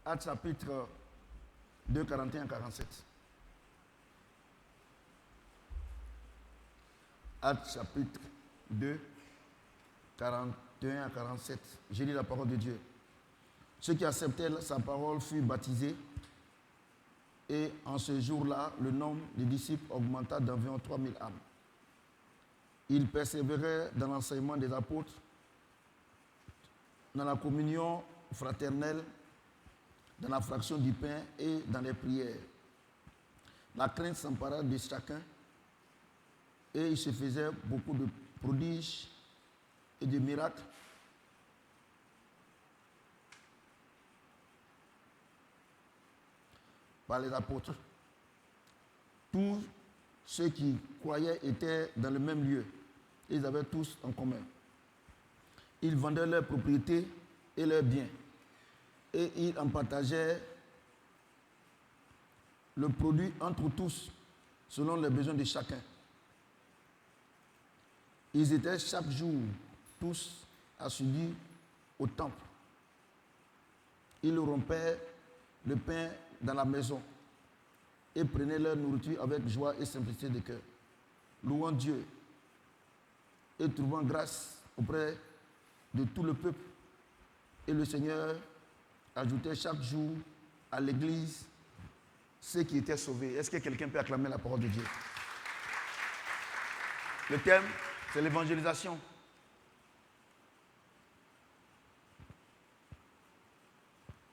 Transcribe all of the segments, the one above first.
Actes chapitre 2, 41, 47. Actes chapitre 2, 41 à 47. J'ai lu la parole de Dieu. Ceux qui acceptaient sa parole furent baptisés. Et en ce jour-là, le nombre des disciples augmenta d'environ 3000 âmes. Ils persévéraient dans l'enseignement des apôtres, dans la communion fraternelle, dans la fraction du pain et dans les prières. La crainte s'empara de chacun et il se faisait beaucoup de prodiges et de miracles. Par les apôtres. Tous ceux qui croyaient étaient dans le même lieu. Ils avaient tous en commun. Ils vendaient leurs propriétés et leurs biens. Et ils en partageaient le produit entre tous, selon les besoins de chacun. Ils étaient chaque jour tous assidus au temple. Ils rompaient le pain dans la maison et prenaient leur nourriture avec joie et simplicité de cœur, louant Dieu et trouvant grâce auprès de tout le peuple. Et le Seigneur ajoutait chaque jour à l'église ceux qui étaient sauvés. Est-ce que quelqu'un peut acclamer la parole de Dieu? Le thème, c'est l'évangélisation.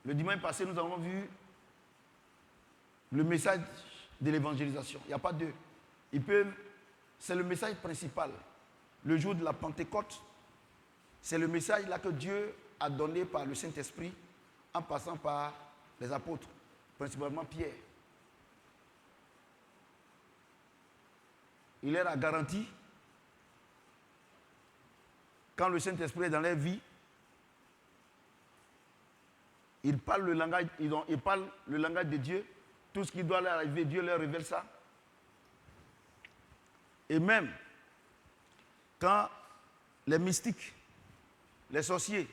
Le dimanche passé, nous avons vu le message de l'évangélisation. Il n'y a pas deux. C'est le message principal. Le jour de la Pentecôte, c'est le message là que Dieu a donné par le Saint-Esprit en passant par les apôtres, principalement Pierre. Il leur a garanti, quand le Saint-Esprit est dans leur vie, ils parlent le langage, ils parlent le langage de Dieu. Tout ce qui doit leur arriver, Dieu leur révèle ça. Et même, quand les mystiques, les sorciers,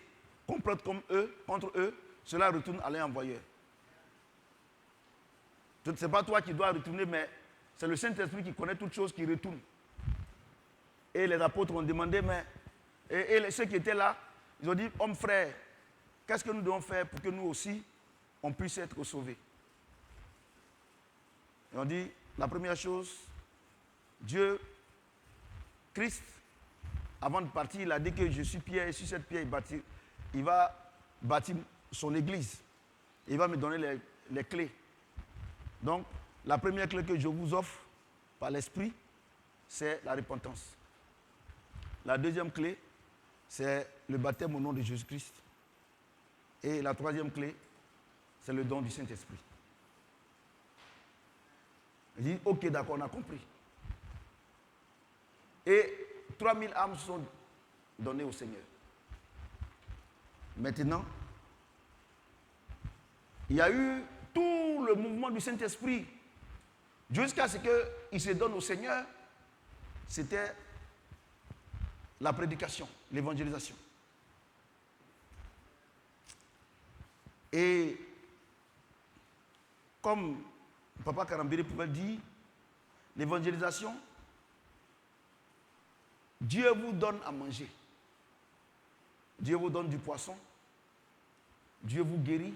complotent contre eux, cela retourne à leur envoyeur. Ce n'est pas toi qui dois retourner, mais c'est le Saint-Esprit qui connaît toutes choses qui retournent. Et les apôtres ont demandé, et ceux qui étaient là, ils ont dit, hommes frères, qu'est-ce que nous devons faire pour que nous aussi, on puisse être sauvés? Et on dit, la première chose, Dieu, Christ, avant de partir, il a dit que je suis Pierre, et sur cette pierre, il va bâtir son église. Il va me donner les clés. Donc, la première clé que je vous offre par l'Esprit, c'est la repentance. La deuxième clé, c'est le baptême au nom de Jésus-Christ. Et la troisième clé, c'est le don du Saint-Esprit. Il dit, ok, d'accord, on a compris. Et 3000 âmes sont données au Seigneur. Maintenant, il y a eu tout le mouvement du Saint-Esprit jusqu'à ce qu'il se donne au Seigneur. C'était la prédication, l'évangélisation. Et comme Papa Karambiri pouvait dire, l'évangélisation, Dieu vous donne à manger. Dieu vous donne du poisson. Dieu vous guérit.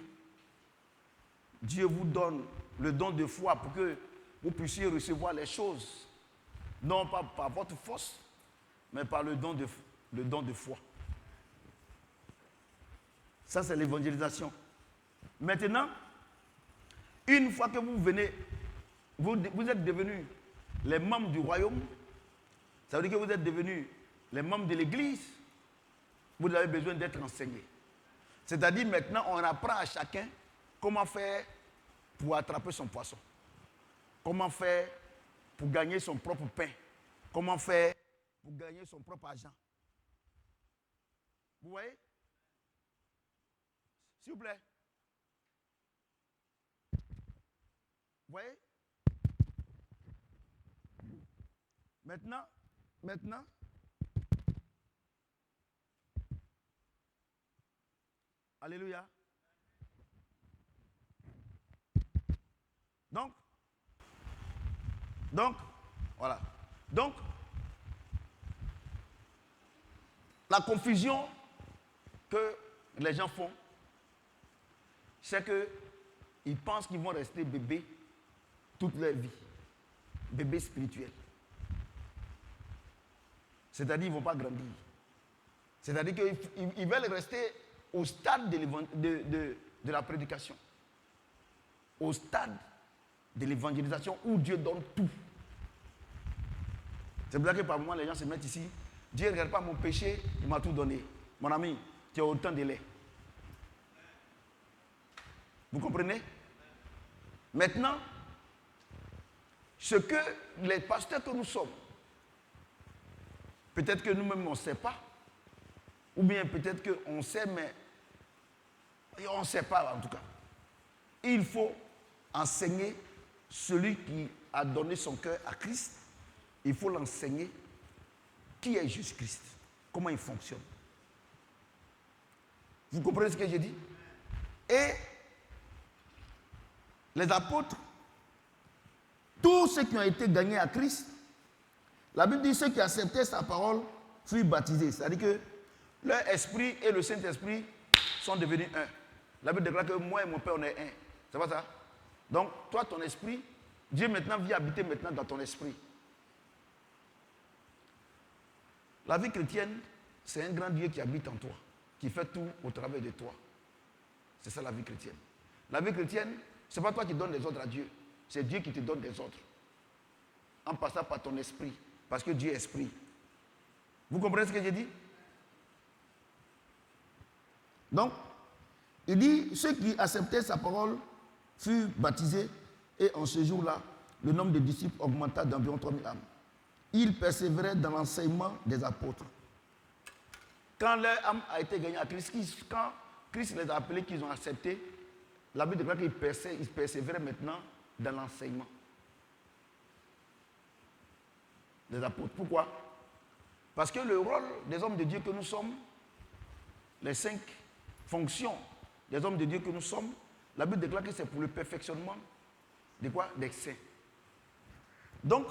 Dieu vous donne le don de foi pour que vous puissiez recevoir les choses, non pas par votre force, mais par le don de foi. Ça, c'est l'évangélisation. Maintenant, Une fois que vous venez, vous êtes devenus les membres du royaume, ça veut dire que vous êtes devenus les membres de l'église, vous avez besoin d'être enseignés. C'est-à-dire maintenant, on apprend à chacun comment faire pour attraper son poisson. Comment faire pour gagner son propre pain. Comment faire pour gagner son propre argent. Vous voyez? S'il vous plaît. Vous voyez? Maintenant, alléluia. Donc, voilà. Donc, la confusion que les gens font, c'est qu'ils pensent qu'ils vont rester bébés toute leur vie. Bébés spirituels. C'est-à-dire qu'ils ne vont pas grandir. C'est-à-dire qu'ils veulent rester au stade de la prédication. Au stade de l'évangélisation où Dieu donne tout. C'est pour ça que par moments les gens se mettent ici. Dieu ne regarde pas mon péché, il m'a tout donné. Mon ami, tu as autant de lait. Vous comprenez? Maintenant, ce que les pasteurs que nous sommes, peut-être que nous-mêmes on ne sait pas, ou bien peut-être qu'on sait, mais on ne sait pas en tout cas. Il faut enseigner celui qui a donné son cœur à Christ. Il faut l'enseigner qui est Jésus-Christ, comment il fonctionne. Vous comprenez ce que j'ai dit? Et les apôtres, tous ceux qui ont été gagnés à Christ, la Bible dit ceux qui acceptaient sa parole furent baptisés. C'est-à-dire que leur esprit et le Saint-Esprit sont devenus un. La Bible déclare que moi et mon Père on est un. C'est pas ça? Donc, toi, ton esprit, Dieu maintenant vient habiter maintenant dans ton esprit. La vie chrétienne, c'est un grand Dieu qui habite en toi, qui fait tout au travers de toi. C'est ça la vie chrétienne. La vie chrétienne, ce n'est pas toi qui donnes des ordres à Dieu, c'est Dieu qui te donne des ordres. En passant par ton esprit, parce que Dieu est esprit. Vous comprenez ce que j'ai dit? Donc, il dit, ceux qui acceptaient sa parole furent baptisés, et en ce jour-là, le nombre de disciples augmenta d'environ 3000 âmes. Ils persévéraient dans l'enseignement des apôtres. Quand leur âme a été gagnée à Christ, quand Christ les a appelés, qu'ils ont accepté, la Bible déclare qu'ils persévéraient maintenant dans l'enseignement des apôtres. Pourquoi? Parce que le rôle des hommes de Dieu que nous sommes, les 5 fonctions des hommes de Dieu que nous sommes, la Bible déclare que c'est pour le perfectionnement de quoi? Des saints. Donc,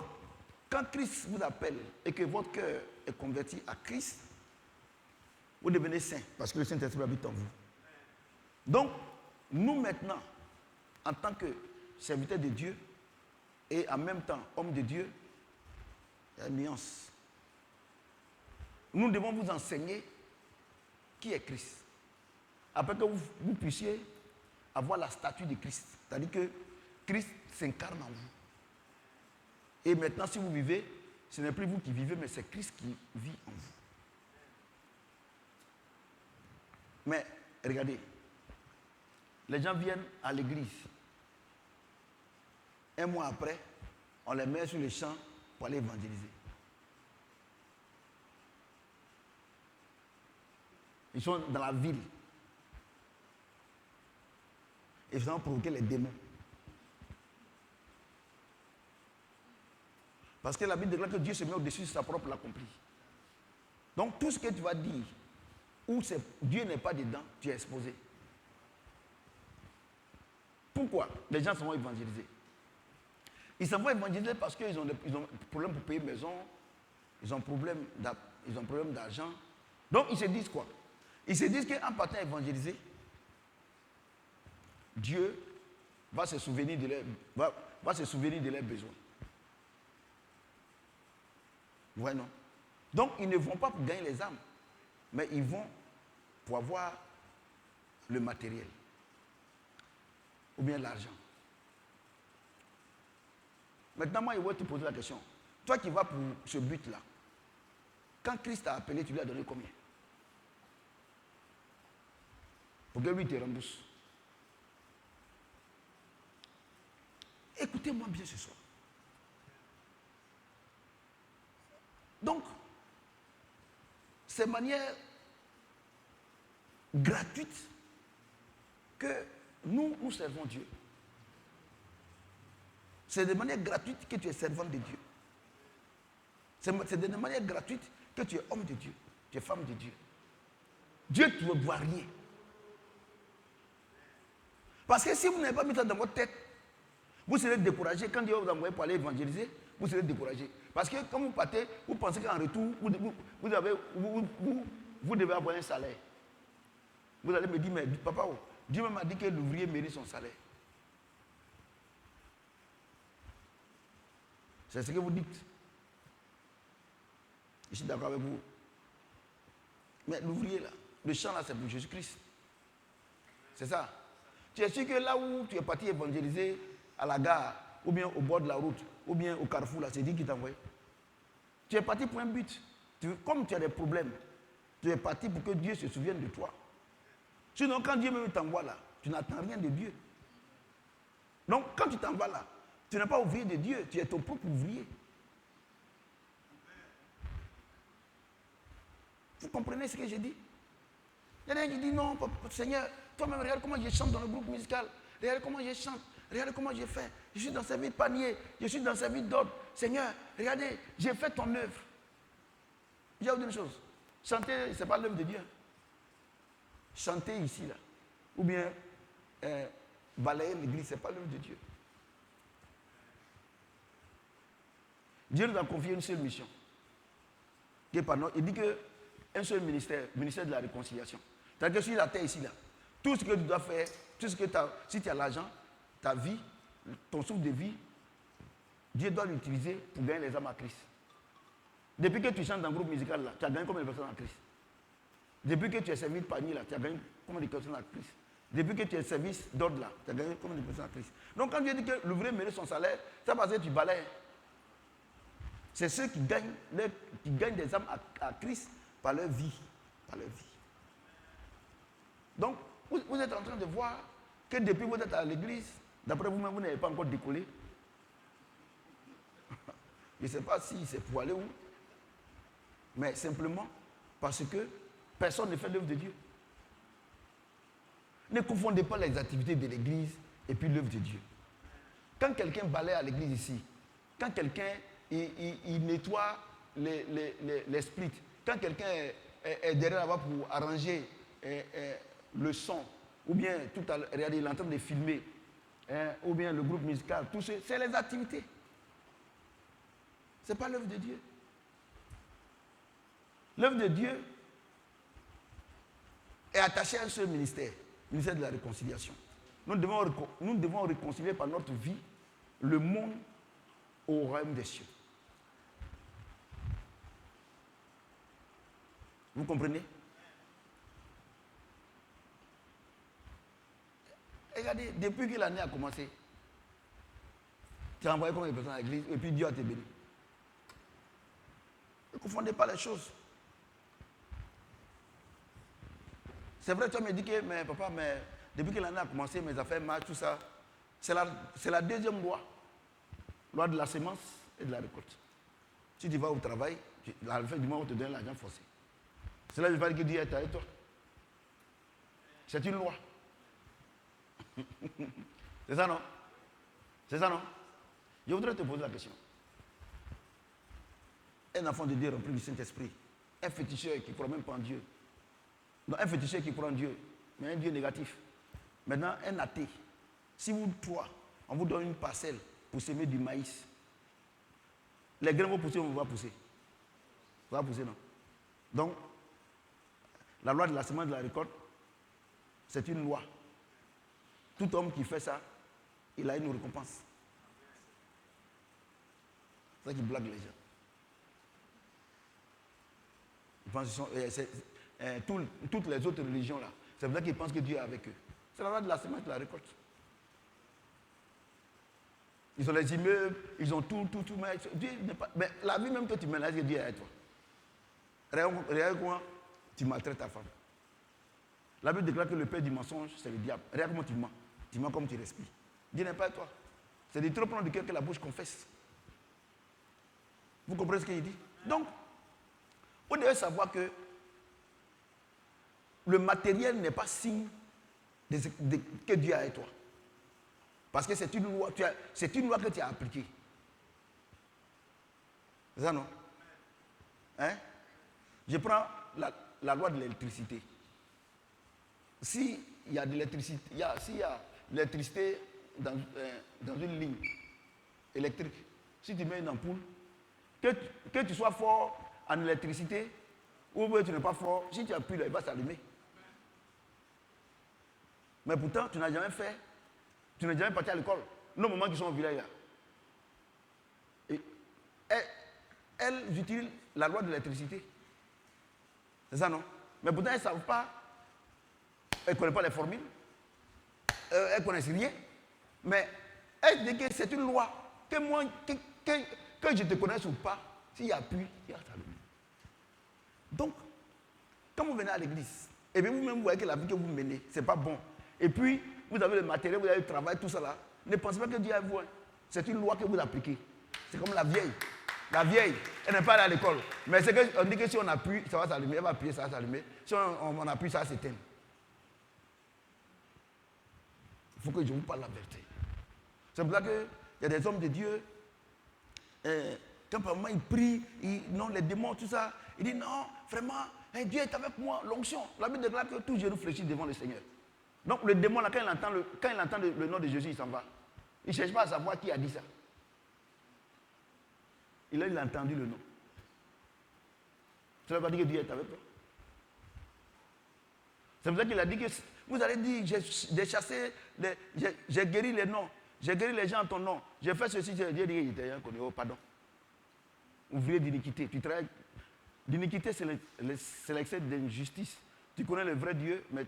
quand Christ vous appelle et que votre cœur est converti à Christ, vous devenez saint parce que le Saint-Esprit habite en vous. Donc, nous maintenant, en tant que serviteurs de Dieu et en même temps hommes de Dieu, il y a une nuance. Nous devons vous enseigner qui est Christ. Après que vous puissiez avoir la statue de Christ. C'est-à-dire que Christ s'incarne en vous. Et maintenant, si vous vivez, ce n'est plus vous qui vivez, mais c'est Christ qui vit en vous. Mais regardez, les gens viennent à l'église. Un mois après, on les met sur les champs pour aller évangéliser. Ils sont dans la ville. Ils vont provoquer les démons. Parce que la Bible déclare que Dieu se met au-dessus de sa propre l'accompli. Donc tout ce que tu vas dire, où Dieu n'est pas dedans, tu es exposé. Pourquoi les gens s'en vont évangéliser? Ils s'en vont évangéliser parce qu'ils ont des problèmes pour payer maison, ils ont problème d'argent. Donc ils se disent quoi? Ils se disent qu'en partant évangéliser, Dieu va se souvenir de leurs besoins. Ouais, non. Donc, ils ne vont pas pour gagner les âmes, mais ils vont pour avoir le matériel ou bien l'argent. Maintenant, moi, je vais te poser la question. Toi qui vas pour ce but-là, quand Christ t'a appelé, tu lui as donné combien? Pour que lui te rembourse. Écoutez-moi bien ce soir. Donc, c'est de manière gratuite que nous servons Dieu. C'est de manière gratuite que tu es servant de Dieu. C'est de manière gratuite que tu es homme de Dieu, tu es femme de Dieu. Dieu ne voit rien. Parce que si vous n'avez pas mis ça dans votre tête, vous serez découragé. Quand Dieu va vous envoyer pour aller évangéliser, vous serez découragé. Parce que quand vous partez, vous pensez qu'en retour, vous devez avoir un salaire. Vous allez me dire, mais papa, Dieu m'a dit que l'ouvrier mérite son salaire. C'est ce que vous dites. Je suis d'accord avec vous. Mais l'ouvrier là, le champ là, c'est pour Jésus-Christ. C'est ça. Tu es sûr que là où tu es parti évangéliser à la gare, ou bien au bord de la route, ou bien au carrefour, là, c'est Dieu qui t'a envoyé. Tu es parti pour un but. Comme tu as des problèmes, tu es parti pour que Dieu se souvienne de toi. Sinon, quand Dieu même t'envoie là, tu n'attends rien de Dieu. Donc, quand tu t'en vas là, tu n'es pas ouvrier de Dieu, tu es ton propre ouvrier. Vous comprenez ce que j'ai dit? Il y a des gens qui disent non, Seigneur, toi-même, regarde comment je chante dans le groupe musical. Regarde comment je chante. Regarde comment j'ai fait. Je suis dans service de panier. Je suis dans service d'ordre. Seigneur, regardez, j'ai fait ton œuvre. Je vais vous dire une chose. Chanter, ce n'est pas l'œuvre de Dieu. Chanter ici, là, ou bien balayer l'église, ce n'est pas l'œuvre de Dieu. Dieu nous a confié une seule mission. Il dit qu'un seul ministère, ministère de la réconciliation. C'est-à-dire que sur la terre ici, là, tout ce que tu dois faire, tout ce que si tu as l'argent, ta vie, ton souffle de vie, Dieu doit l'utiliser pour gagner les âmes à Christ. Depuis que tu chantes dans le groupe musical, là, tu as gagné combien de personnes à Christ? Depuis que tu es servi de panier, là, tu as gagné combien de personnes à Christ? Depuis que tu es service d'ordre, là, tu as gagné combien de personnes à Christ? Donc quand Dieu dit que l'ouvrier mérite son salaire, c'est parce que tu balayes. C'est ceux qui gagnent des âmes à Christ par leur vie. Par leur vie. Donc, vous êtes en train de voir que depuis que vous êtes à l'église, d'après vous-même, vous n'avez pas encore décollé. Je ne sais pas si c'est pour aller où, mais simplement parce que personne ne fait l'œuvre de Dieu. Ne confondez pas les activités de l'église et puis l'œuvre de Dieu. Quand quelqu'un balaye à l'église ici, quand quelqu'un il nettoie les splits, quand quelqu'un est derrière là-bas pour arranger le son, ou bien regardez, il est en train de filmer, ou bien le groupe musical, tout ça, c'est les activités. Ce n'est pas l'œuvre de Dieu. L'œuvre de Dieu est attachée à un seul ministère, le ministère de la réconciliation. Nous devons réconcilier par notre vie le monde au royaume des cieux. Vous comprenez? Regardez, depuis que l'année a commencé, tu as envoyé combien de personnes à l'église et puis Dieu a te béni. Ne confondez pas les choses. C'est vrai, tu me dis que, mais papa, mais depuis que l'année a commencé, mes affaires marchent, tout ça, c'est la deuxième loi. Loi de la semence et de la récolte. Si tu vas au travail, à la fin du mois, on te donne l'argent forcé. Cela ne veut pas dire que Dieu est avec toi. C'est une loi. C'est ça, non? C'est ça, non? Je voudrais te poser la question. Un enfant de Dieu rempli du Saint-Esprit, un féticheur qui ne croit même pas en Dieu. Non, un féticheur qui croit en Dieu, mais un Dieu négatif. Maintenant, un athée. Si vous, toi, on vous donne une parcelle pour semer du maïs, les grains vont pousser ou vont pas pousser? Ça va pousser, non? Donc, la loi de la semence de la récolte, c'est une loi. Tout homme qui fait ça, il a une récompense. C'est ça qui blague les gens. Ils pensent toutes les autres religions là, c'est pour ça qu'ils pensent que Dieu est avec eux. C'est la loi de la semence de la récolte. Ils ont les immeubles, ils ont tout, mais Dieu n'est pas. Mais la vie même que tu mènes, là, Dieu est avec toi. Regarde comment tu maltraites ta femme. La Bible déclare que le père du mensonge, c'est le diable. Regarde comment tu mens. Tu mens comme tu respires. Dieu n'est pas avec toi. C'est du trop prendre du cœur que la bouche confesse. Vous comprenez ce qu'il dit? Donc, vous devez savoir que le matériel n'est pas signe que Dieu est avec toi. Parce que c'est une loi, c'est une loi que tu as appliquée. C'est ça, non? Hein? Je prends la loi de l'électricité. S'il y a de l'électricité, s'il y a l'électricité dans une ligne électrique, si tu mets une ampoule, que tu sois fort en électricité ou que tu n'es pas fort, si tu appuies là, il va s'allumer. Mais pourtant, tu n'as jamais fait, tu n'es jamais parti à l'école. Nos mamans qui sont au village là. Et elles utilisent la loi de l'électricité. C'est ça, non? Mais pourtant, elles ne savent pas. Elles ne connaissent pas les formules. Elles ne connaissent rien. Mais elles disent que c'est une loi. Que moi, que je te connaisse ou pas, s'il y a pluie, il y a s'allumer. Donc, quand vous venez à l'église, et bien vous-même, vous voyez que la vie que vous menez, ce n'est pas bon. Et puis, vous avez le matériel, vous avez le travail, tout ça là. Ne pensez pas que Dieu est vous. C'est une loi que vous appliquez. C'est comme la vieille. La vieille, elle n'est pas allée à l'école. Mais c'est qu'on dit que si on appuie, ça va s'allumer. Elle va appuyer, ça va s'allumer. Si on appuie, ça va s'éteindre. Il faut que je vous parle la vérité. C'est pour ça qu'il y a des hommes de Dieu, quand par moment ils prient, non, les démons, tout ça, ils disent non, vraiment, Dieu est avec moi, l'onction. La Bible déclare que tout genou fléchit devant le Seigneur. Donc le démon, là, quand il entend le nom de Jésus, il s'en va. Il ne cherche pas à savoir qui a dit ça. Il a entendu le nom. Cela veut dire que Dieu est avec toi. C'est pour ça qu'il a dit que vous allez dire, j'ai chassé, j'ai guéri les noms, j'ai guéri les gens en ton nom, j'ai fait ceci, Dieu dit qu'il était un connu. Oh, pardon. Ouvrier d'iniquité. Tu travailles. L'iniquité, c'est l'excès d'injustice. Tu connais le vrai Dieu, mais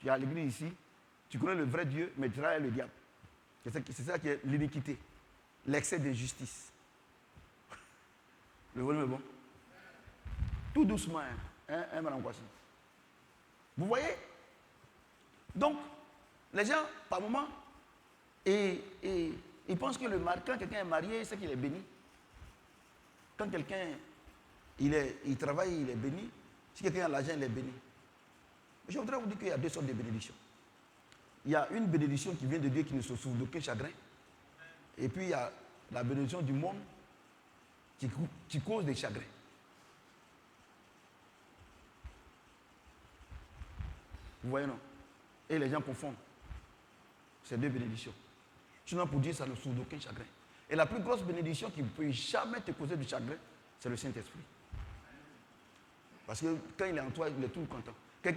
tu es à l'église ici, tu connais le vrai Dieu, mais tu travailles avec le diable. C'est ça qui est l'iniquité. L'excès d'injustice. Le volume est bon. Tout doucement, madame Kwasi. Vous voyez? Donc, les gens, par moment, ils pensent que quand quelqu'un est marié, c'est qu'il est béni. Quand quelqu'un, il travaille, il est béni. Si quelqu'un a l'argent, il est béni. Je voudrais vous dire qu'il y a deux sortes de bénédictions. Il y a une bénédiction qui vient de Dieu qui ne se souffre d'aucun chagrin. Et puis il y a la bénédiction du monde qui cause des chagrins. Vous voyez, non? Et les gens confondent ces deux bénédictions. Sinon, pour Dieu, ça ne souffre d'aucun chagrin. Et la plus grosse bénédiction qui ne peut jamais te causer du chagrin, c'est le Saint-Esprit. Parce que quand il est en toi, il est toujours content. Si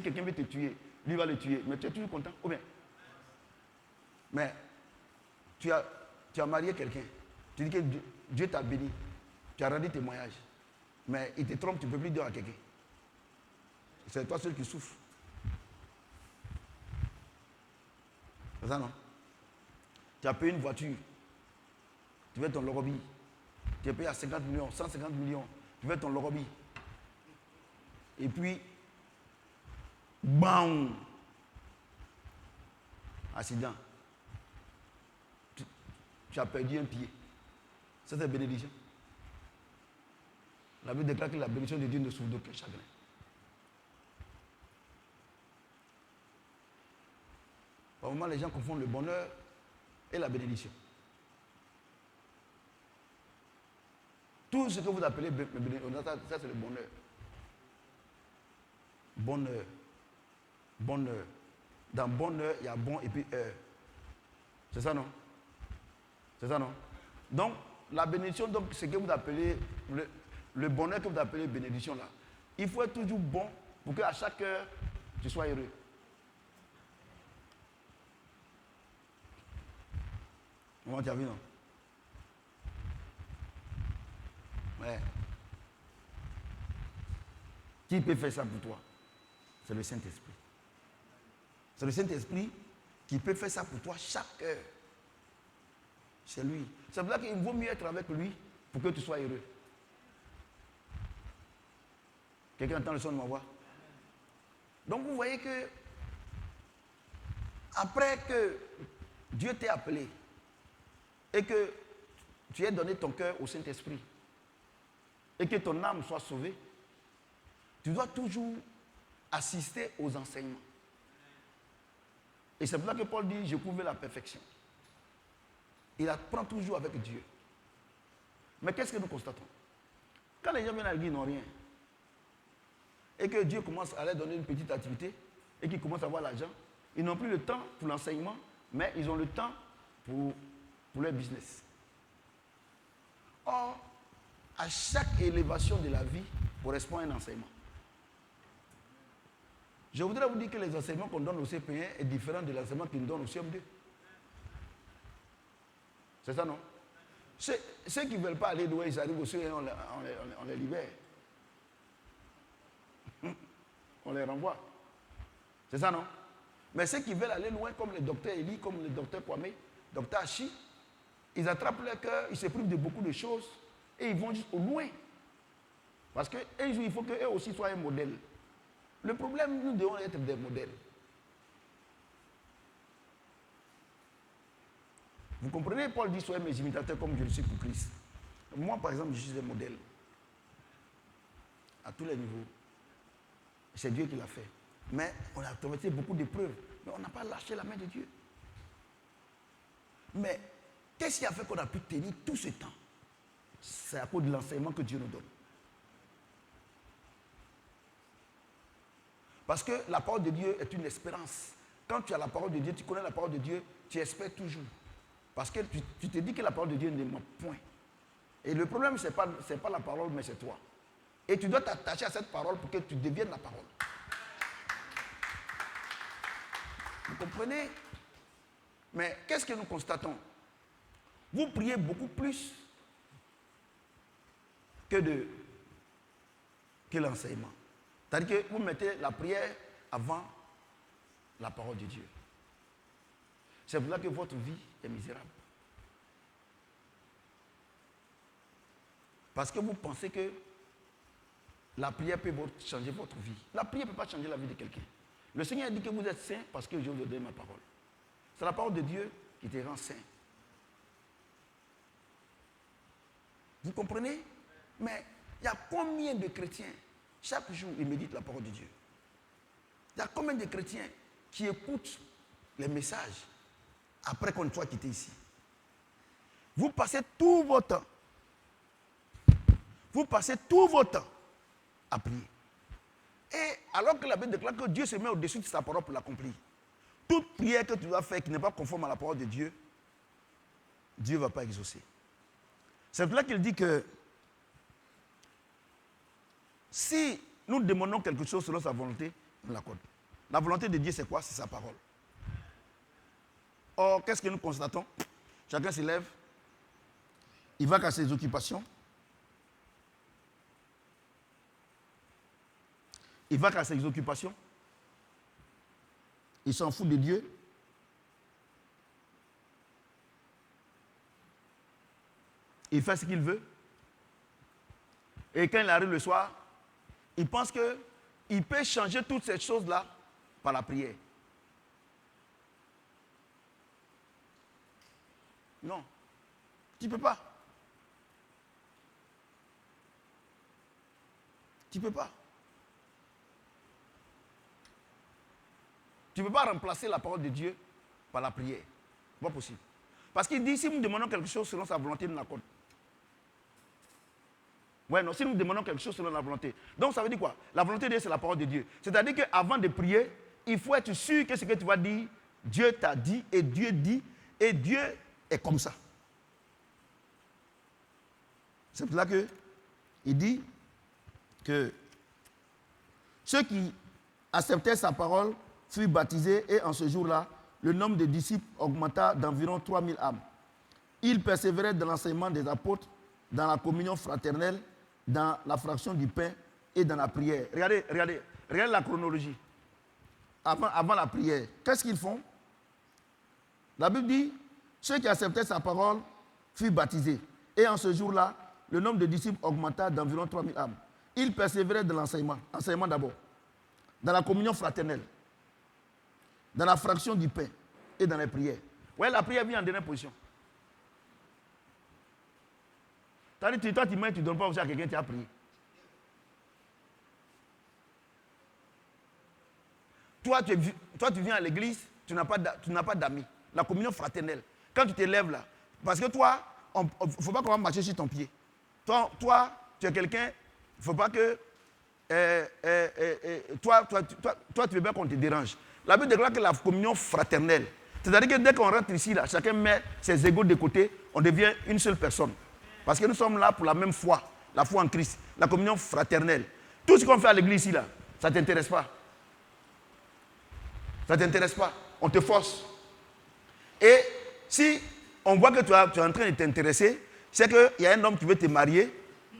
quelqu'un veut te tuer, lui va le tuer, mais tu es toujours content. Ou bien. Mais tu as marié quelqu'un, tu dis que Dieu t'a béni, tu as rendu témoignage, mais il te trompe, tu ne peux plus dire à quelqu'un. C'est toi seul qui souffre. C'est ça, non? Tu as payé une voiture, tu veux ton lorobi, tu as payé à 50 millions, 150 millions, tu veux ton lorobi. Et puis, bam! Accident. Tu as perdu un pied. Ça, c'est bénédiction. La Bible déclare que la bénédiction de Dieu ne souffre d'aucun chagrin. Par moment, les gens confondent le bonheur et la bénédiction. Tout ce que vous appelez bénédiction, ça c'est le bonheur. Bonheur. Bonheur. Dans bonheur, il y a bon et puis heure. C'est ça, non? C'est ça, non? Donc, la bénédiction, donc, c'est que vous appelez, le bonheur que vous appelez bénédiction, là, il faut être toujours bon pour qu'à chaque heure, tu sois heureux. Comment tu as vu, non? Ouais. Qui peut faire ça pour toi? C'est le Saint-Esprit. C'est le Saint-Esprit qui peut faire ça pour toi chaque heure. C'est lui. C'est pour ça qu'il vaut mieux être avec lui pour que tu sois heureux. Quelqu'un entend le son de ma voix? Donc vous voyez que après que Dieu t'ait appelé et que tu aies donné ton cœur au Saint-Esprit et que ton âme soit sauvée, tu dois toujours assister aux enseignements. Et c'est pour ça que Paul dit, je couvre la perfection. Il apprend toujours avec Dieu. Mais qu'est-ce que nous constatons? Quand les gens viennent à l'église, ils n'ont rien. Et que Dieu commence à leur donner une petite activité et qu'ils commencent à avoir l'argent, ils n'ont plus le temps pour l'enseignement, mais ils ont le temps pour leur business. Or, à chaque élévation de la vie correspond un enseignement. Je voudrais vous dire que les enseignements qu'on donne au CP1 est différent de l'enseignement qu'ils donnent au CM2. C'est ça, non? Ceux qui ne veulent pas aller loin, ils arrivent au CM1, on les libère. On les renvoie. C'est ça, non? Mais ceux qui veulent aller loin, comme le docteur Eli, comme le docteur Kwame, docteur Hachi, ils attrapent leur cœur, ils se privent de beaucoup de choses et ils vont juste au loin. Parce qu'un jour, il faut qu'eux aussi soient un modèle. Le problème, nous devons être des modèles. Vous comprenez, Paul dit, soyez mes imitateurs comme je le suis pour Christ. Moi, par exemple, je suis un modèle. À tous les niveaux. C'est Dieu qui l'a fait. Mais on a traversé beaucoup d'épreuves. Mais on n'a pas lâché la main de Dieu. Mais qu'est-ce qui a fait qu'on a pu tenir tout ce temps? C'est à cause de l'enseignement que Dieu nous donne. Parce que la parole de Dieu est une espérance. Quand tu as la parole de Dieu, tu connais la parole de Dieu, tu espères toujours. Parce que tu te dis que la parole de Dieu ne ment point. Et le problème, ce n'est pas la parole, mais c'est toi. Et tu dois t'attacher à cette parole pour que tu deviennes la parole. Vous comprenez? Mais qu'est-ce que nous constatons? Vous priez beaucoup plus que l'enseignement. C'est-à-dire que vous mettez la prière avant la parole de Dieu. C'est pour ça que votre vie est misérable. Parce que vous pensez que la prière peut changer votre vie. La prière ne peut pas changer la vie de quelqu'un. Le Seigneur a dit que vous êtes saints parce que je vous ai donné ma parole. C'est la parole de Dieu qui te rend saint. Vous comprenez? Mais il y a combien de chrétiens, chaque jour, ils méditent la parole de Dieu? Il y a combien de chrétiens qui écoutent les messages après qu'on soit quitté ici? Vous passez tout votre temps. Vous passez tout votre temps à prier. Et alors que la Bible déclare que Dieu se met au-dessus de sa parole pour l'accomplir. Toute prière que tu dois faire qui n'est pas conforme à la parole de Dieu, Dieu ne va pas exaucer. C'est pour là qu'il dit que si nous demandons quelque chose selon sa volonté, on l'accorde. La volonté de Dieu, c'est quoi? C'est sa parole. Or, qu'est-ce que nous constatons? Chacun se lève, il va qu'à ses occupations, il va qu'à ses occupations, il s'en fout de Dieu. Il fait ce qu'il veut. Et quand il arrive le soir, il pense qu'il peut changer toutes ces choses-là par la prière. Non. Tu ne peux pas. Tu ne peux pas. Tu ne peux pas remplacer la parole de Dieu par la prière. Pas possible. Parce qu'il dit, si nous demandons quelque chose selon sa volonté, nous l'accorde. Ouais, non, si nous demandons quelque chose selon la volonté. Donc ça veut dire quoi? La volonté de Dieu, c'est la parole de Dieu. C'est-à-dire qu'avant de prier, il faut être sûr que ce que tu vas dire, Dieu t'a dit, et Dieu est comme ça. C'est pour ça qu'il dit que ceux qui acceptaient sa parole furent baptisés et en ce jour-là, le nombre de disciples augmenta d'environ 3000 âmes. Ils persévéraient dans l'enseignement des apôtres, dans la communion fraternelle, dans la fraction du pain et dans la prière. Regardez la chronologie. Avant la prière, qu'est-ce qu'ils font? La Bible dit, ceux qui acceptaient sa parole furent baptisés. Et en ce jour-là, le nombre de disciples augmenta d'environ 3000 âmes. Ils persévéraient dans l'enseignement. Enseignement d'abord. Dans la communion fraternelle. Dans la fraction du pain. Et dans les prières. Ouais, la prière vient en dernière position. Toi, tu ne donnes pas aussi à quelqu'un qui a prié. Toi, tu viens à l'église, tu n'as pas d'amis. La communion fraternelle. Quand tu te lèves là, parce que toi, il ne faut pas qu'on va marcher sur ton pied. Toi, tu es quelqu'un, il ne faut pas que... toi, tu veux bien qu'on te dérange. La Bible déclare que la communion fraternelle, c'est-à-dire que dès qu'on rentre ici, là, chacun met ses égos de côté, on devient une seule personne. Parce que nous sommes là pour la même foi, la foi en Christ, la communion fraternelle. Tout ce qu'on fait à l'église ici, là, ça ne t'intéresse pas. Ça ne t'intéresse pas. On te force. Et si on voit que tu es en train de t'intéresser, c'est qu'il y a un homme qui veut te marier.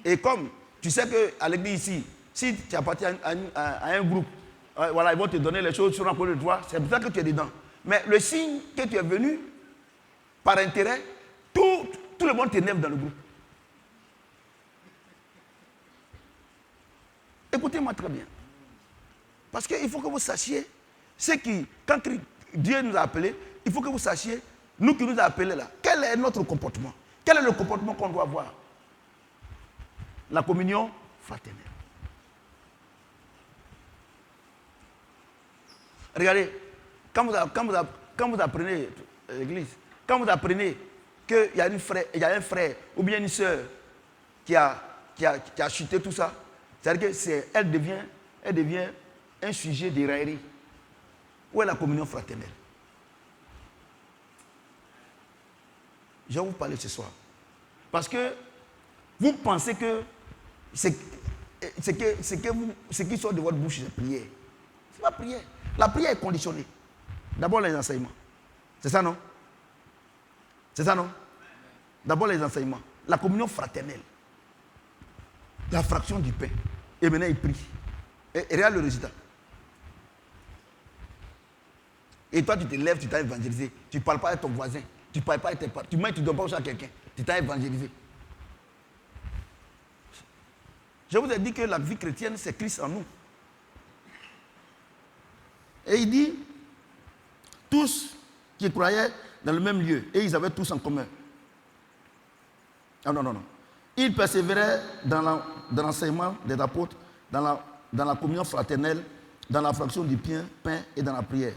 Et comme tu sais qu'à l'église ici, si tu appartiens à un groupe, voilà, ils vont te donner les choses sur un côté de toi, c'est pour ça que tu es dedans. Mais le signe que tu es venu par intérêt, tout le monde t'énerve dans le groupe. Écoutez-moi très bien. Parce qu'il faut que vous sachiez, quand Dieu nous a appelés, il faut que vous sachiez, nous qui nous a appelés là, quel est notre comportement? Quel est le comportement qu'on doit avoir? La communion fraternelle. Regardez, quand vous apprenez l'église, quand vous apprenez qu'il y a un frère ou bien une soeur qui a chuté tout ça, c'est-à-dire qu'elle devient un sujet de raillerie. Où est la communion fraternelle? Je vais vous parler ce soir. Parce que vous pensez que ce qui sort de votre bouche, c'est prière. Ce n'est pas prière. La prière est conditionnée. D'abord les enseignements. C'est ça, non? C'est ça, non? D'abord les enseignements. La communion fraternelle. La fraction du pain. Et maintenant il prie. Et regarde le résultat. Et toi, tu te lèves, tu t'as évangélisé. Tu ne parles pas avec ton voisin. Tu ne parles pas avec tes parents. Tu ne donnes pas aussi à quelqu'un. Tu t'as évangélisé. Je vous ai dit que la vie chrétienne, c'est Christ en nous. Et il dit, tous qui croyaient dans le même lieu, et ils avaient tous en commun. Ah non. Ils persévéraient dans l'enseignement des apôtres, dans la communion fraternelle, dans la fraction du pain et dans la prière.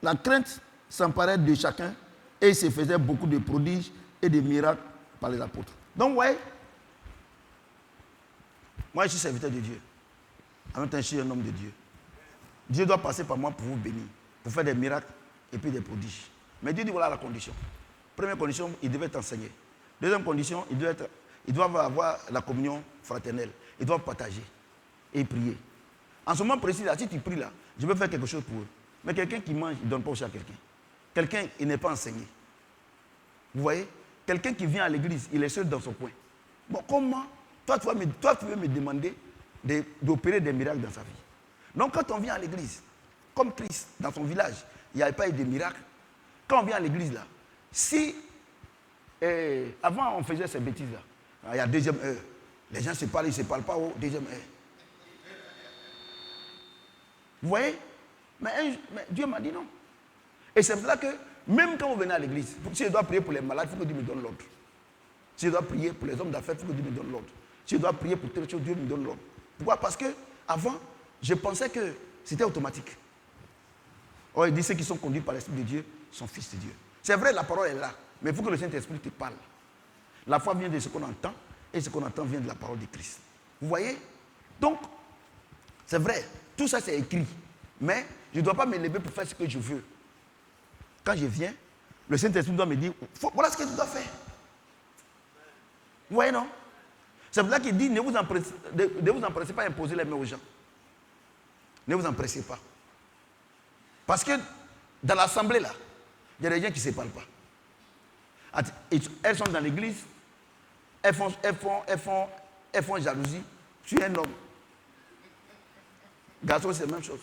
La crainte s'emparait de chacun et il se faisait beaucoup de prodiges et de miracles par les apôtres. Donc, ouais, moi je suis serviteur de Dieu. En même temps, je suis un homme de Dieu. Dieu doit passer par moi pour vous bénir, pour faire des miracles et puis des prodiges. Mais Dieu dit voilà la condition. Première condition, il devait t'enseigner. Deuxième condition, il doit avoir la communion fraternelle. Il doit partager et prier. En ce moment précis, là, si tu pries là, je veux faire quelque chose pour eux. Mais quelqu'un qui mange, il ne donne pas aussi à quelqu'un. Quelqu'un, il n'est pas enseigné. Vous voyez? Quelqu'un qui vient à l'église, il est seul dans son coin. Bon, comment? Toi, tu veux me demander d'opérer des miracles dans sa vie. Donc, quand on vient à l'église, comme Christ, dans son village, il n'y avait pas eu de miracles. Quand on vient à l'église, là, si avant on faisait ces bêtises-là, il y a deuxième heure, les gens se parlent, ils ne se parlent pas au deuxième heure. Vous voyez? Mais Dieu m'a dit non. Et c'est pour ça que, même quand vous venez à l'église, si je dois prier pour les malades, il faut que Dieu me donne l'ordre. Si je dois prier pour les hommes d'affaires, il faut que Dieu me donne l'ordre. Si je dois prier pour telle chose, Dieu me donne l'ordre. Pourquoi? Parce que avant, je pensais que c'était automatique. Or, il dit ceux qui sont conduits par l'Esprit de Dieu sont fils de Dieu. C'est vrai, la parole est là, mais il faut que le Saint-Esprit te parle. La foi vient de ce qu'on entend, et ce qu'on entend vient de la parole de Christ. Vous voyez? Donc, c'est vrai, tout ça c'est écrit. Mais je ne dois pas me lever pour faire ce que je veux. Quand je viens, le Saint-Esprit doit me dire, voilà ce que tu dois faire. Vous voyez, non? C'est pour ça qu'il dit, ne vous empressez pas à imposer les mains aux gens. Ne vous empressez pas. Parce que dans l'assemblée, là, il y a des gens qui ne se parlent pas. Elles sont dans l'église, elles font jalousie sur un homme. Garçon, c'est la même chose.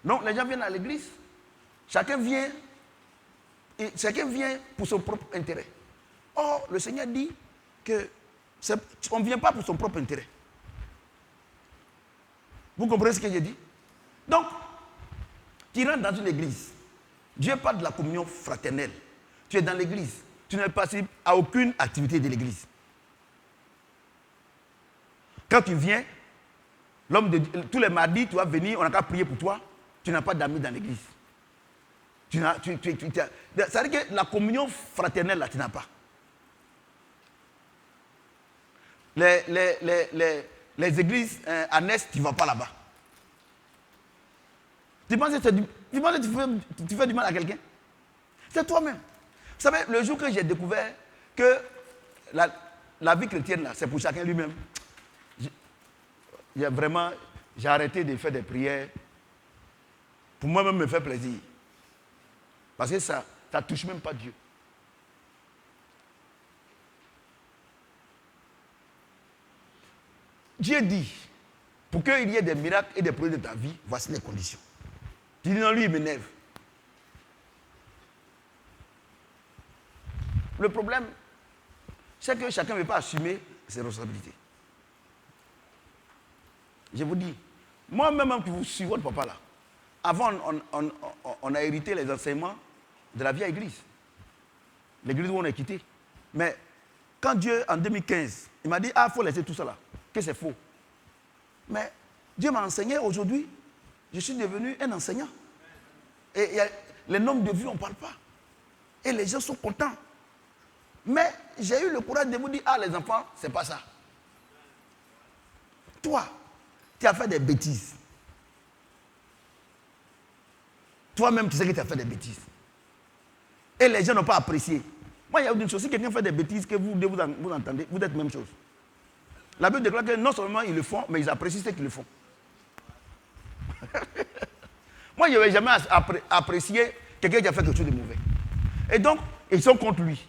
Non, les gens viennent à l'église, chacun vient Et chacun vient pour son propre intérêt. Or, le Seigneur dit qu'on ne vient pas pour son propre intérêt. Vous comprenez ce que j'ai dit? Donc, tu rentres dans une église. Dieu parle de la communion fraternelle. Tu es dans l'église. Tu n'es pas à aucune activité de l'église. Quand tu viens, tous les mardis, tu vas venir, on n'a qu'à prier pour toi. Tu n'as pas d'amis dans l'église. Ça veut dire que la communion fraternelle, là, tu n'as pas. Les églises annexes, tu ne vas pas là-bas. Tu penses que tu fais du mal à quelqu'un? C'est toi-même. Vous savez, le jour que j'ai découvert que la vie chrétienne, là, c'est pour chacun lui-même, j'ai arrêté de faire des prières pour moi-même me faire plaisir. Parce que ça ne touche même pas Dieu. Dieu dit, pour qu'il y ait des miracles et des projets de ta vie, voici les conditions. Tu dis non, lui, il m'énerve. Le problème, c'est que chacun ne veut pas assumer ses responsabilités. Je vous dis, moi-même, que vous suivez votre papa là, avant, on a hérité les enseignements de la vieille église. L'église où on est quitté. Mais quand Dieu, en 2015, il m'a dit, il faut laisser tout ça là, que c'est faux. Mais Dieu m'a enseigné aujourd'hui, je suis devenu un enseignant. Et les normes de vie, on ne parle pas. Et les gens sont contents. Mais j'ai eu le courage de vous dire, les enfants, c'est pas ça. Toi, tu as fait des bêtises. Toi-même, tu sais que tu as fait des bêtises. Et les gens n'ont pas apprécié. Moi, il y a une chose, si quelqu'un fait des bêtises que vous entendez, vous êtes la même chose. La Bible déclare que non seulement ils le font, mais ils apprécient ce qu'ils le font. Moi, je n'avais jamais apprécié quelqu'un qui a fait quelque chose de mauvais. Et donc, ils sont contre lui.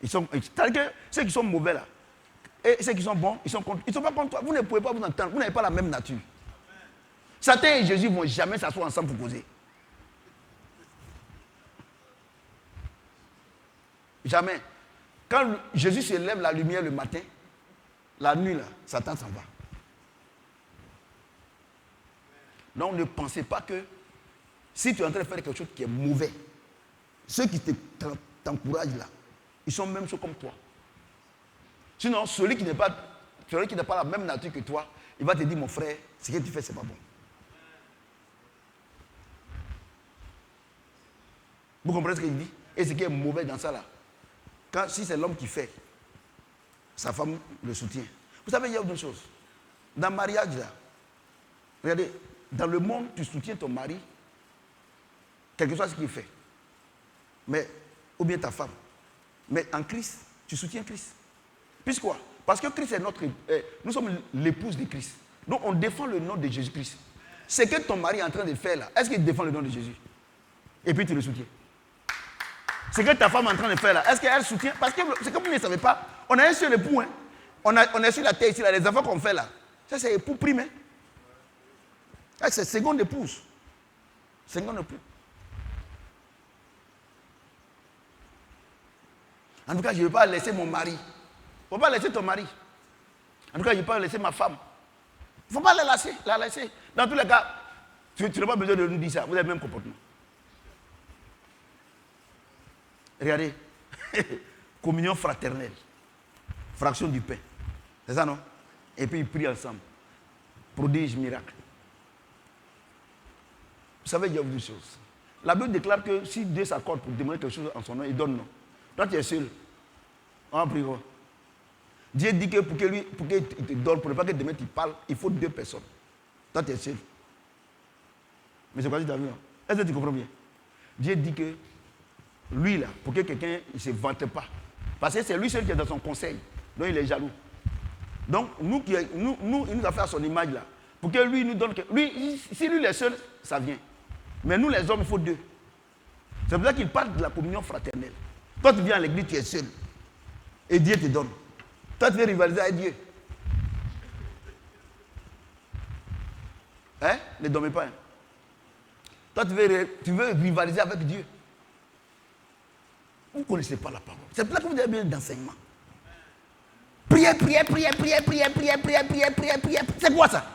C'est-à-dire que ceux qui sont mauvais là, et ceux qui sont bons, ils sont contre. Ils ne sont pas contre toi. Vous ne pouvez pas vous entendre. Vous n'avez pas la même nature. Satan et Jésus ne vont jamais s'asseoir ensemble pour causer. Jamais. Quand Jésus se lève la lumière le matin, la nuit là, Satan s'en va. Donc ne pensez pas que si tu es en train de faire quelque chose qui est mauvais, ceux qui t'encouragent là, ils sont même choses comme toi. Sinon, celui qui n'est pas la même nature que toi, il va te dire, mon frère, ce que tu fais, c'est pas bon. Vous comprenez ce qu'il dit? Et ce qui est mauvais dans ça là, si c'est l'homme qui fait, sa femme le soutient. Vous savez, il y a autre chose. Dans le mariage là, regardez, dans le monde, tu soutiens ton mari, quel que soit ce qu'il fait. Ou bien ta femme. Mais en Christ, tu soutiens Christ. Pourquoi? Parce que Christ est nous sommes l'épouse de Christ. Donc on défend le nom de Jésus-Christ. Ce que ton mari est en train de faire là, est-ce qu'il défend le nom de Jésus? Et puis tu le soutiens. Ce que ta femme est en train de faire là, est-ce qu'elle soutient? Parce que c'est comme vous ne savez pas, on a un seul époux. Hein. On est sur la terre ici, là, les enfants qu'on fait là. Ça c'est époux prime. Hein. C'est seconde épouse. Seconde épouse. En tout cas, je ne vais pas laisser mon mari. Il ne faut pas laisser ton mari. En tout cas, je ne vais pas laisser ma femme. Il ne faut pas la laisser. Dans tous les cas, tu n'as pas besoin de nous dire ça. Vous avez le même comportement. Regardez. Communion fraternelle. Fraction du pain. C'est ça, non? Et puis ils prient ensemble. Prodige, miracle. Vous savez, il y a une chose. La Bible déclare que si Dieu s'accorde pour demander quelque chose en son nom, il donne non. Toi, tu es seul. On va prier. Dieu dit que pour qu'il te donne, pour ne pas que demain tu parles, il faut 2 personnes. Toi, tu es seul. Mais c'est quoi que tu as vu? Est-ce que tu comprends bien? Dieu dit que lui, là, pour que quelqu'un ne se vante pas. Parce que c'est lui seul qui est dans son conseil. Donc, il est jaloux. Donc, il nous a fait à son image, là. Pour que lui nous donne... Si lui, il est seul, ça vient. Mais nous, les hommes, il faut 2. C'est pour ça qu'il parle de la communion fraternelle. Toi, tu viens à l'église, tu es seul. Et Dieu te donne. Toi, tu veux rivaliser avec Dieu. Hein? Ne dormez pas. Hein? Toi, tu veux rivaliser avec Dieu. Vous ne connaissez pas la parole. C'est pour ça que vous avez besoin d'enseignement. Prière. C'est quoi ça?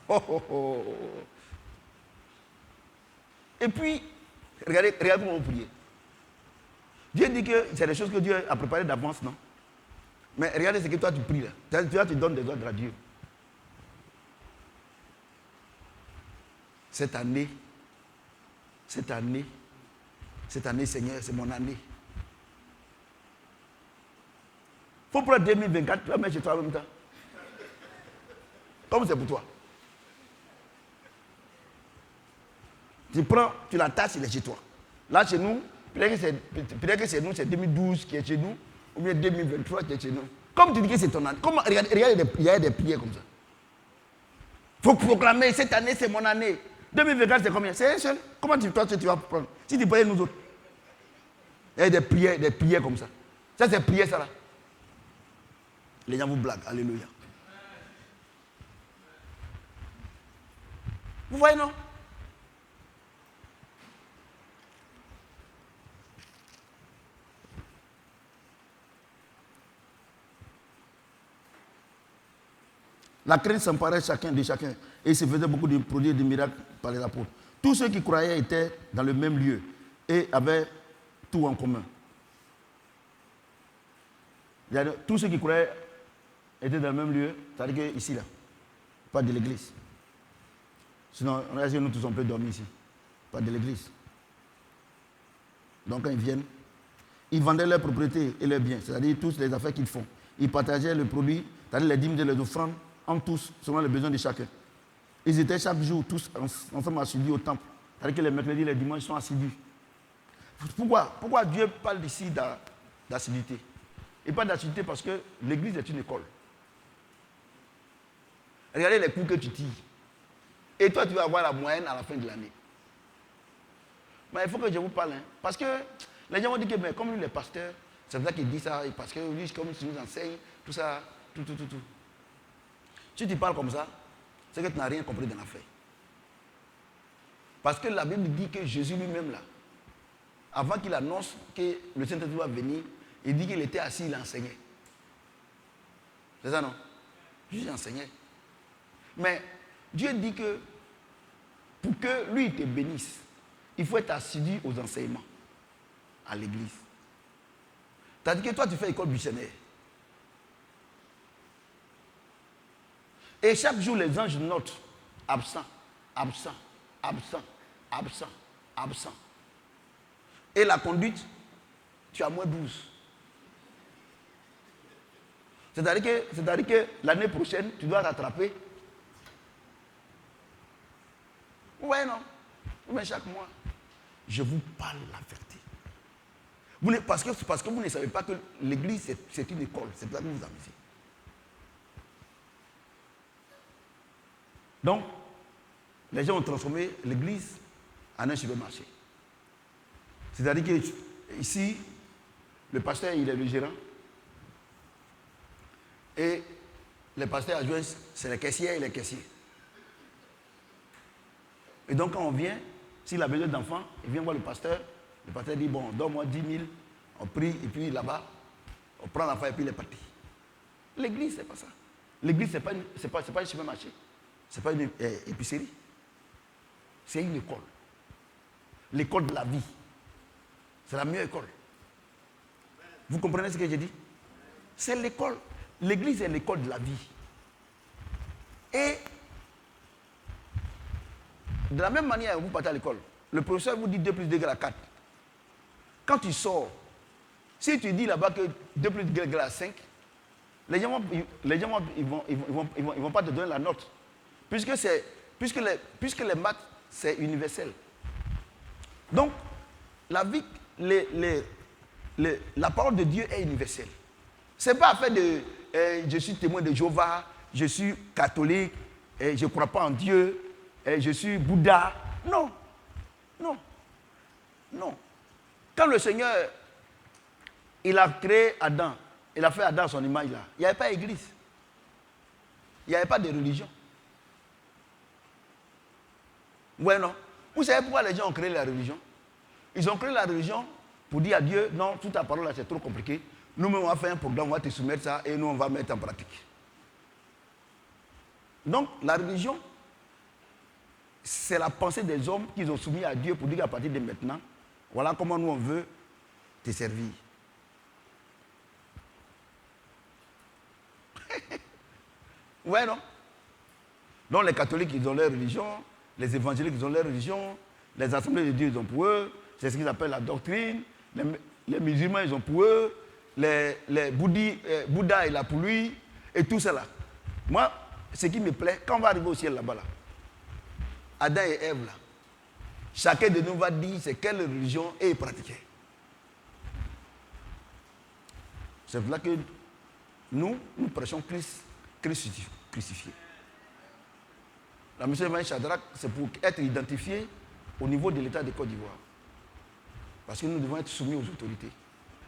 Oh. Et puis, regardez comment vous priez. Dieu dit que c'est des choses que Dieu a préparées d'avance, non? Mais regardez ce que toi tu pries là. Toi tu donnes des ordres à Dieu. Cette année, Seigneur, c'est mon année. Il faut prendre 2024, tu vas mettre chez toi en même temps. Comme c'est pour toi. Tu prends, tu la tasses, il est chez toi. Là, chez nous, peut-être que c'est nous, c'est 2012 qui est chez nous, ou bien 2023 qui est chez nous. Comme tu dis que c'est ton année. Regarde, il y a des prières comme ça. Il faut proclamer, cette année, c'est mon année. 2024, c'est combien? C'est un seul. Comment tu vas prendre? Si tu payes nous autres. Il y a des prières comme ça. Ça, c'est prière, ça là. Les gens vous blaguent. Alléluia. Vous voyez, non? La crainte s'emparait chacun de chacun et il se faisait beaucoup de produits et de miracles par les apôtres. Tous ceux qui croyaient étaient dans le même lieu et avaient tout en commun. Tous ceux qui croyaient étaient dans le même lieu, c'est-à-dire qu'ici, là, pas de l'église. Sinon, nous tous on peut dormir ici. Pas de l'église. Donc quand ils viennent, ils vendaient leurs propriétés et leurs biens, c'est-à-dire toutes les affaires qu'ils font. Ils partageaient le produit, c'est-à-dire les dîmes et les offrandes, en tous, selon les besoins de chacun. Ils étaient chaque jour tous ensemble assidus au temple. C'est-à-dire que les mercredis et les dimanches sont assidus. Pourquoi Dieu parle ici d'assiduité? Il parle d'assiduité parce que l'église est une école. Regardez les cours que tu tires. Et toi, tu vas avoir la moyenne à la fin de l'année. Mais il faut que je vous parle. Parce que les gens vont dire que mais comme lui, les pasteurs, c'est pour ça qu'il dit ça. Parce que lui, comme il nous enseigne, tout ça, tout. Si tu parles comme ça, c'est que tu n'as rien compris dans l'affaire. Parce que la Bible dit que Jésus lui-même, là, avant qu'il annonce que le Saint-Esprit va venir, il dit qu'il était assis, il enseignait. C'est ça, non? Jésus enseignait. Mais Dieu dit que pour que lui te bénisse, il faut être assidu aux enseignements à l'église. C'est-à-dire que toi, tu fais école missionnaire. Et chaque jour, les anges notent absent. Et la conduite, tu as moins 12. C'est-à-dire que l'année prochaine, tu dois rattraper. Ouais, non. Mais chaque mois, je vous parle la vérité. Parce que vous ne savez pas que l'église, c'est une école. C'est pour ça que vous vous amusez. Donc, les gens ont transformé l'église en un supermarché. C'est-à-dire qu'ici, le pasteur, il est le gérant. Et les pasteurs adjoints, c'est les caissiers et les caissiers. Et donc, quand on vient, s'il a besoin d'enfants, il vient voir le pasteur dit, bon, donne-moi 10 000, on prie, et puis là-bas, on prend l'enfant et puis il est parti. L'église, c'est pas ça. L'église, c'est pas un supermarché. Ce n'est pas une épicerie. C'est une école. L'école de la vie. C'est la meilleure école. Vous comprenez ce que j'ai dit? C'est l'école. L'église est l'école de la vie. Et de la même manière, vous partez à l'école. Le professeur vous dit 2 plus 2 égale à 4. Quand tu sors, si tu dis là-bas que 2 plus 2 égale à 5, les gens vont pas te donner la note. Puisque les maths, c'est universel. Donc, la vie, la parole de Dieu est universelle. Ce n'est pas affaire de je suis témoin de Jéhovah, je suis catholique, je ne crois pas en Dieu, je suis Bouddha. Non. Quand le Seigneur, il a créé Adam, il a fait Adam à son image là, il n'y avait pas d'église. Il n'y avait pas de religion. Ouais, non. Vous savez pourquoi les gens ont créé la religion? Ils ont créé la religion pour dire à Dieu, non, toute ta parole là c'est trop compliqué. Nous-mêmes on va faire un programme, on va te soumettre ça et nous on va mettre en pratique. Donc la religion, c'est la pensée des hommes qu'ils ont soumis à Dieu pour dire qu'à partir de maintenant, voilà comment nous on veut te servir. Ouais, non? Donc les catholiques, ils ont leur religion, les évangéliques, ils ont leur religion, les assemblées de Dieu, ils ont pour eux, c'est ce qu'ils appellent la doctrine, les musulmans, ils ont pour eux, les Bouddha, il a pour lui, et tout cela. Moi, ce qui me plaît, quand on va arriver au ciel là-bas, là, Adam et Ève, là, chacun de nous va dire c'est quelle religion est pratiquée. C'est pour là que nous prêchons Christ crucifié. La mission de Shadrach, c'est pour être identifié au niveau de l'État de Côte d'Ivoire. Parce que nous devons être soumis aux autorités.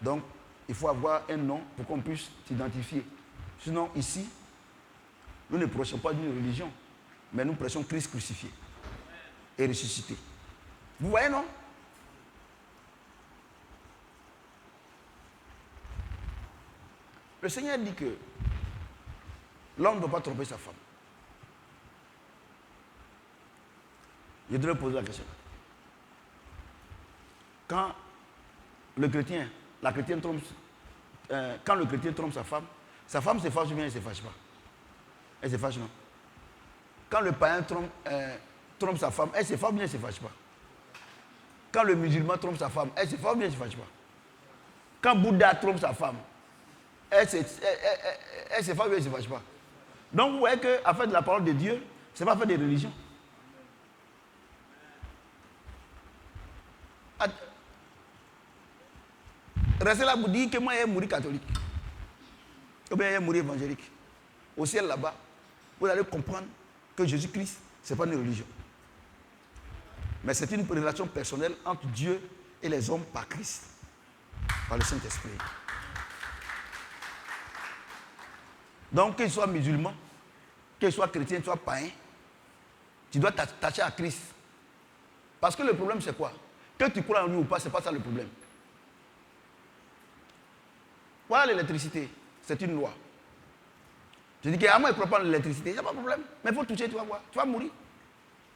Donc, il faut avoir un nom pour qu'on puisse s'identifier. Sinon, ici, nous ne prêchons pas d'une religion, mais nous prêchons Christ crucifié et ressuscité. Vous voyez, non? Le Seigneur dit que l'homme ne doit pas tromper sa femme. Je devrais poser la question. Quand le chrétien trompe, quand le chrétien trompe sa femme se fâche ou bien elle ne se fâche pas? Elle se fâche, non? Quand le païen trompe sa femme, elle se fâche ou bien elle ne se fâche pas? Quand le musulman trompe sa femme, elle se fâche ou bien elle ne se fâche pas? Quand Bouddha trompe sa femme, elle se fâche ou bien elle ne se fâche pas? Donc vous voyez qu'à faire de la parole de Dieu, ce n'est pas faire de religion. Restez là pour dire que moi, je vais mourir catholique. Ou bien je vais mourir évangélique. Au ciel là-bas, vous allez comprendre que Jésus-Christ, ce n'est pas une religion. Mais c'est une relation personnelle entre Dieu et les hommes par Christ, par le Saint-Esprit. Donc, qu'il soit musulman, qu'il soit chrétien, qu'il soit païen, tu dois t'attacher à Christ. Parce que le problème, c'est quoi? Que tu crois en lui ou pas, ce n'est pas ça le problème. Voilà l'électricité, c'est une loi. Je dis qu'à moi, il ne croit pas en l'électricité, il n'y a pas de problème. Mais il faut toucher, tu vas voir, tu vas mourir.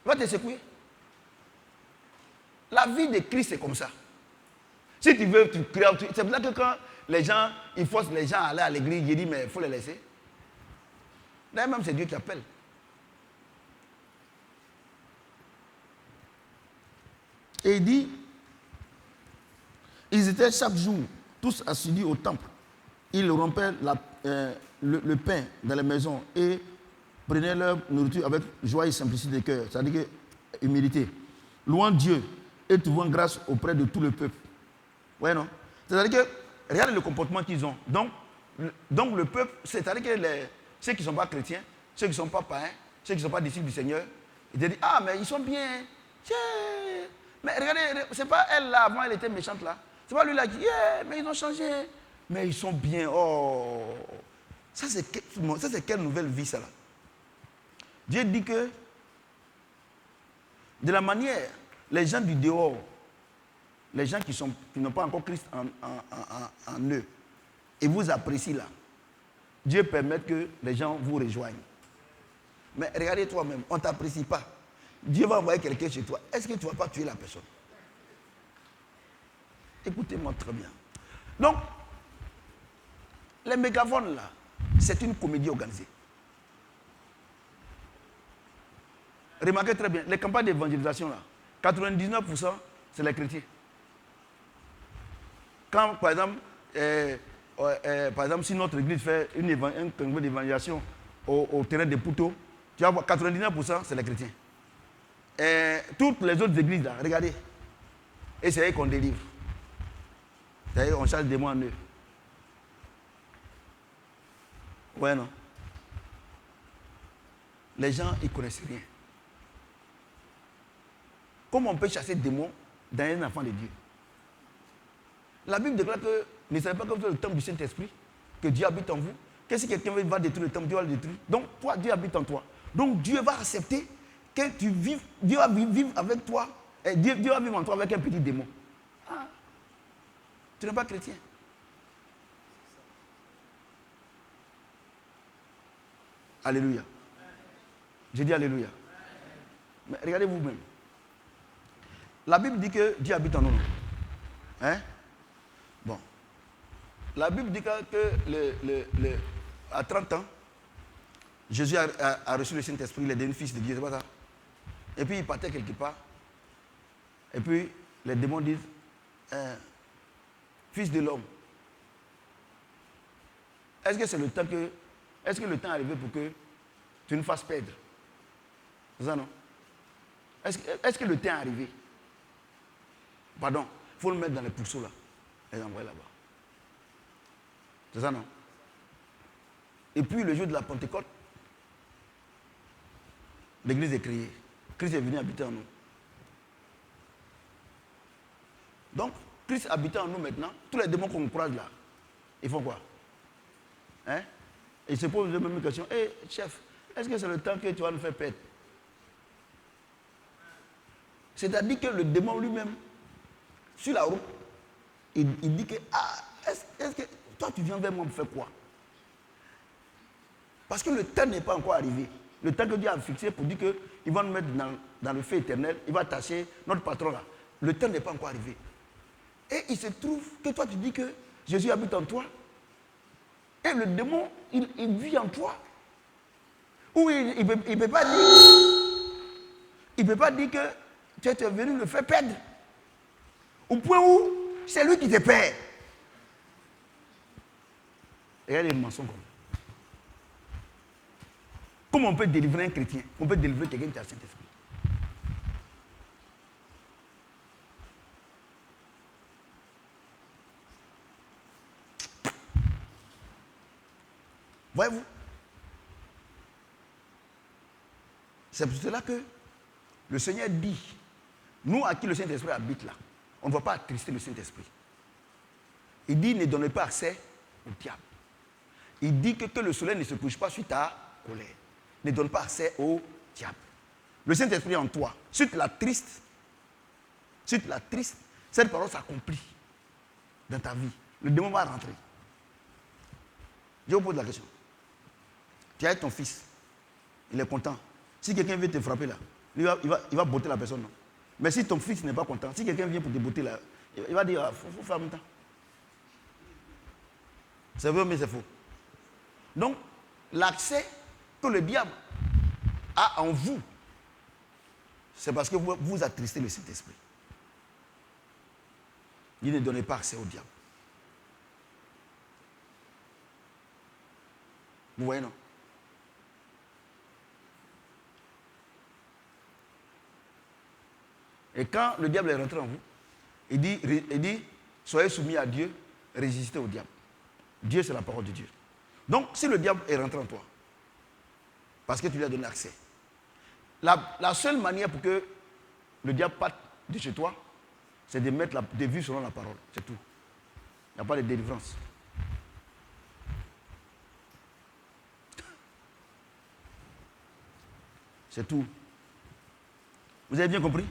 Tu vas te secouer. La vie de Christ, c'est comme ça. Si tu veux, tu crées. C'est pour ça que quand les gens, ils forcent les gens à aller à l'église, ils disent, mais il faut les laisser. D'ailleurs, même c'est Dieu qui appelle. Et il dit, ils étaient chaque jour tous assidus au temple. Ils rompaient le pain dans les maisons et prenaient leur nourriture avec joie et simplicité de cœur, c'est-à-dire humilité. Louant Dieu et trouvant grâce auprès de tout le peuple. Ouais, non? C'est-à-dire que, regardez le comportement qu'ils ont. Donc le peuple, c'est-à-dire que ceux qui ne sont pas chrétiens, ceux qui ne sont pas païens, ceux qui ne sont pas disciples du Seigneur, ils te disent, ah, mais ils sont bien. Mais regardez, c'est pas elle là, avant elle était méchante là. C'est pas lui là qui dit, mais ils ont changé. Mais ils sont bien. Oh, ça c'est quelle nouvelle vie ça là? Dieu dit que de la manière, les gens du dehors, les gens qui n'ont pas encore Christ en eux, et vous apprécient là, Dieu permet que les gens vous rejoignent. Mais regardez toi-même, on ne t'apprécie pas. Dieu va envoyer quelqu'un chez toi. Est-ce que tu ne vas pas tuer la personne? Écoutez-moi très bien. Donc, les mégaphones là, c'est une comédie organisée. Remarquez très bien, les campagnes d'évangélisation là, 99% c'est les chrétiens. Quand par exemple, si notre église fait un congrès d'évangélisation au terrain de Pouto, tu vas voir 99% c'est les chrétiens. Et toutes les autres églises là, regardez, et c'est eux qu'on délivre. C'est-à-dire on charge des mots en eux. Ouais, non? Les gens, ils ne connaissent rien. Comment on peut chasser des démons dans un enfant de Dieu? La Bible déclare que ne savez pas que vous êtes le temple du Saint-Esprit, que Dieu habite en vous. Qu'est-ce que si quelqu'un va détruire le temple, Dieu va le détruire. Donc, toi, Dieu habite en toi. Donc, Dieu va accepter que tu vives, Dieu va vivre avec toi, et Dieu va vivre en toi avec un petit démon. tu n'es pas chrétien. Alléluia. J'ai dit alléluia. Mais regardez vous-même. La Bible dit que Dieu habite en nous. Hein? Bon. La Bible dit que à 30 ans, Jésus a reçu le Saint-Esprit, il est devenu fils de Dieu, c'est pas ça? Et puis il partait quelque part. Et puis les démons disent, fils de l'homme, est-ce que le temps est arrivé pour que tu nous fasses perdre? C'est ça, non? Est-ce que le temps est arrivé? Pardon, il faut le mettre dans les pourceaux là, et l'envoyer là-bas. C'est ça, non? Et puis le jour de la Pentecôte, l'église est créée. Christ est venu habiter en nous. Donc, Christ habite en nous maintenant. Tous les démons qu'on croise là, ils font quoi? Hein? Et ils se posent la même question. Hé, chef, est-ce que c'est le temps que tu vas nous faire perdre? C'est-à-dire que le démon lui-même, sur la route, il dit que, est-ce que toi tu viens vers moi me faire quoi? Parce que le temps n'est pas encore arrivé. Le temps que Dieu a fixé pour dire qu'il va nous mettre dans le feu éternel, il va tâcher notre patron là. Le temps n'est pas encore arrivé. Et il se trouve que toi tu dis que Jésus habite en toi. Et le démon, il vit en toi. Ou il ne peut pas dire. Il ne peut pas dire que tu es venu le faire perdre. Au point où c'est lui qui te perd. Et il y a des mensonges comme ça. Comment on peut délivrer un chrétien? On peut délivrer quelqu'un qui a le Saint-Esprit. Voyez-vous? C'est pour cela que le Seigneur dit, nous à qui le Saint-Esprit habite là, on ne va pas attrister le Saint-Esprit. Il dit, ne donnez pas accès au diable. Il dit que le soleil ne se couche pas suite à colère. Ne donne pas accès au diable. Le Saint-Esprit est en toi. Si tu la triste, cette parole s'accomplit dans ta vie. Le démon va rentrer. Je vous pose la question. Tu as ton fils. Il est content. Si quelqu'un vient te frapper là, il va botter la personne. Non? Mais si ton fils n'est pas content, si quelqu'un vient pour te botter là, il va dire, il faut faire en même temps. C'est vrai mais c'est faux. Donc, l'accès que le diable a en vous, c'est parce que vous attristez le Saint-Esprit. Il ne donnez pas accès au diable. Vous voyez, non? Et quand le diable est rentré en vous, il dit, soyez soumis à Dieu, résistez au diable. Dieu, c'est la parole de Dieu. Donc, si le diable est rentré en toi, parce que tu lui as donné accès, la seule manière pour que le diable parte de chez toi, c'est de vivre selon la parole. C'est tout. Il n'y a pas de délivrance. C'est tout. Vous avez bien compris?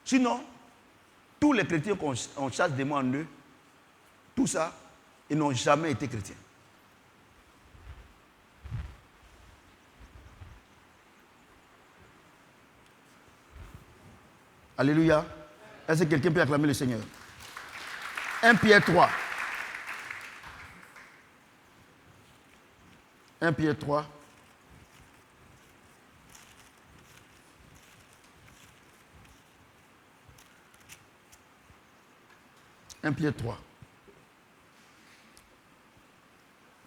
Sinon, tous les chrétiens qu'on chasse des mots en eux, tout ça, ils n'ont jamais été chrétiens. Alléluia. Est-ce que quelqu'un peut acclamer le Seigneur? 1 Pierre 3. 1 Pierre 3. Un Pierre 3.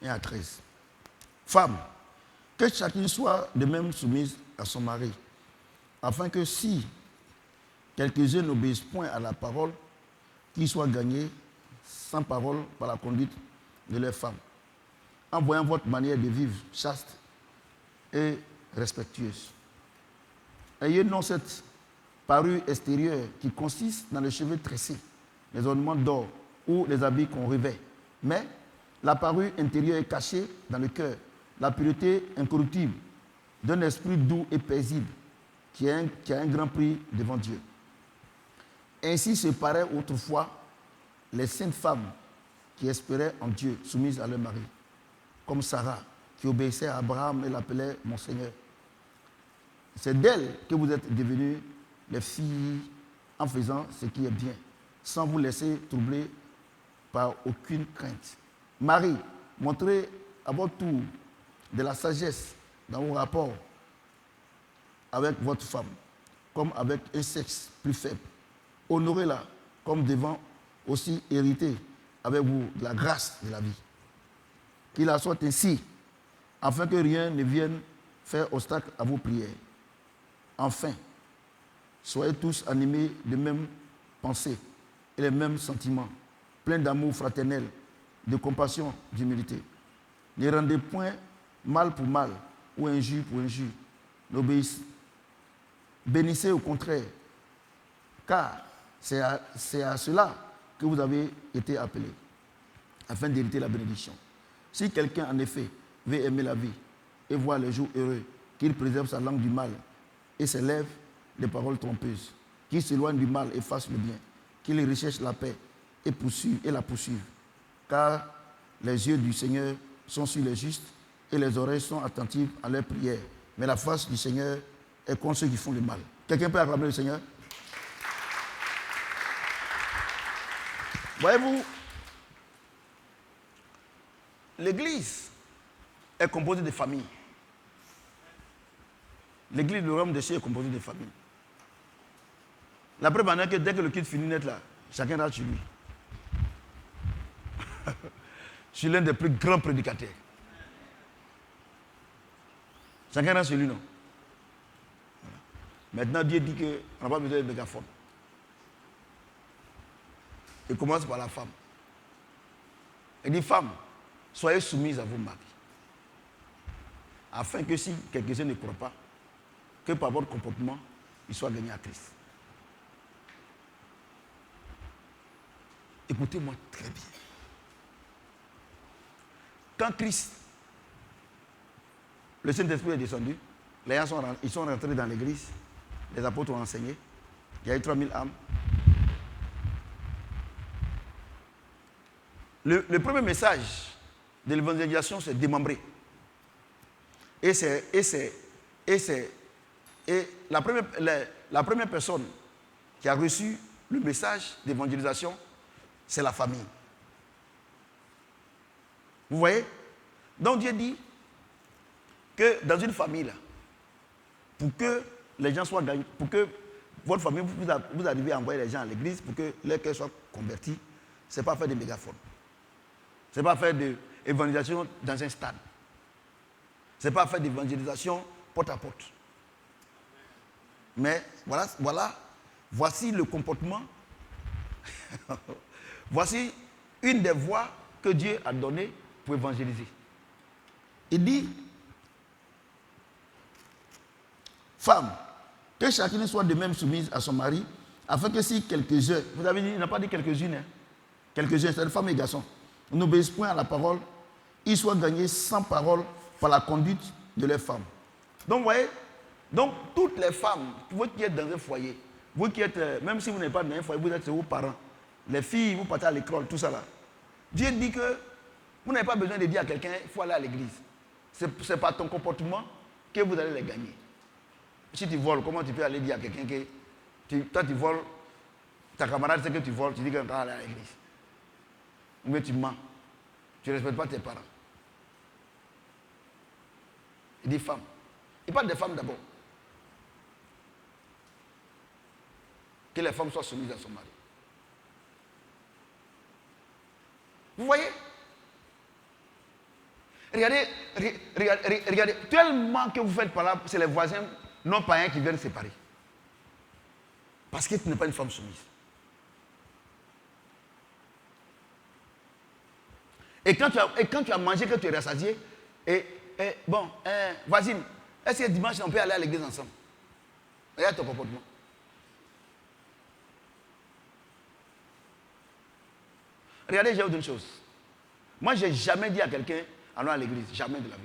1 à 13. Femme, que chacune soit de même soumise à son mari, afin que si quelques-uns n'obéissent point à la parole, qu'ils soient gagnés sans parole par la conduite de leurs femmes, en voyant votre manière de vivre chaste et respectueuse. Ayez non cette parure extérieure qui consiste dans les cheveux tressés, les ornements d'or ou les habits qu'on revêt, mais la parure intérieure est cachée dans le cœur, la pureté incorruptible d'un esprit doux et paisible qui a un grand prix devant Dieu. Ainsi se paraît autrefois les saintes femmes qui espéraient en Dieu, soumises à leur mari, comme Sarah, qui obéissait à Abraham et l'appelait mon Seigneur. C'est d'elle que vous êtes devenues les filles en faisant ce qui est bien, sans vous laisser troubler par aucune crainte. Marie, montrez à votre tour de la sagesse dans vos rapports avec votre femme, comme avec un sexe plus faible. Honorez-la comme devant aussi hériter avec vous de la grâce de la vie. Qu'il en soit ainsi, afin que rien ne vienne faire obstacle à vos prières. Enfin, soyez tous animés de mêmes pensées et les mêmes sentiments, pleins d'amour fraternel, de compassion, d'humilité. Ne rendez point mal pour mal ou injure pour injure. N'obéissez. Bénissez au contraire, car c'est à cela que vous avez été appelés, afin d'hériter la bénédiction. Si quelqu'un, en effet, veut aimer la vie et voir les jours heureux, qu'il préserve sa langue du mal et ses lèvres des paroles trompeuses, qu'il s'éloigne du mal et fasse le bien, qu'il recherche la paix et la poursuive. Car les yeux du Seigneur sont sur les justes et les oreilles sont attentives à leurs prières. Mais la face du Seigneur est contre ceux qui font le mal. Quelqu'un peut acclamer le Seigneur? Voyez-vous, l'Église est composée de familles. L'Église du royaume des cieux est composée de familles. La preuve en est que dès que le culte finit net là, chacun rentre chez lui. Je suis l'un des plus grands prédicateurs. Chacun rentre chez lui, non? Voilà. Maintenant, Dieu dit qu'on n'a pas besoin de mégaphone. Il commence par la femme. Il dit, femme, soyez soumises à vos maris. Afin que si quelqu'un ne croit pas, que par votre comportement, il soit gagné à Christ. Écoutez-moi très bien. Quand Christ, le Saint-Esprit est descendu, les gens sont rentrés dans l'église, les apôtres ont enseigné, il y a eu 3000 âmes. Le premier message de l'évangélisation, c'est démembrer. Et la première personne qui a reçu le message d'évangélisation, c'est la famille. Vous voyez? Donc Dieu dit que dans une famille, là, pour que les gens soient gagnés, pour que votre famille, vous arrivez à envoyer les gens à l'église, pour que leur cœur soit converti, ce n'est pas faire des mégaphones. Ce n'est pas faire de l'évangélisation dans un stade. Ce n'est pas faire d'évangélisation porte à porte. Mais voici le comportement. Voici une des voies que Dieu a données pour évangéliser. Il dit, femme, que chacune soit de même soumise à son mari, afin que si quelques-uns, vous avez dit, il n'a pas dit quelques-unes, hein? Quelques-uns, c'est-à-dire femmes et garçons, n'obéissent point à la parole, ils soient gagnés sans parole par la conduite de leurs femmes. Donc, vous voyez, donc toutes les femmes, vous qui êtes dans un foyer, vous qui êtes, même si vous n'êtes pas dans un foyer, vous êtes chez vos parents, les filles, vous partez à l'école, tout ça là. Dieu dit que vous n'avez pas besoin de dire à quelqu'un, il faut aller à l'église. C'est par ton comportement que vous allez les gagner. Si tu voles, comment tu peux aller dire à quelqu'un que toi tu voles, ta camarade sait que tu voles, tu dis qu'on va aller à l'église. Mais tu mens. Tu ne respectes pas tes parents. Il dit femme. Il parle des femmes d'abord. Que les femmes soient soumises à son mari. Vous voyez? Regardez, tellement que vous faites par là, c'est les voisins non païens qui viennent séparer. Parce que tu n'es pas une femme soumise. Et quand tu as mangé, que tu es rassasié, voisine, est-ce que dimanche on peut aller à l'église ensemble? Regarde ton comportement. Regardez, je vais vous dire une chose. Moi, je n'ai jamais dit à quelqu'un, allons à l'église. Jamais de la vie.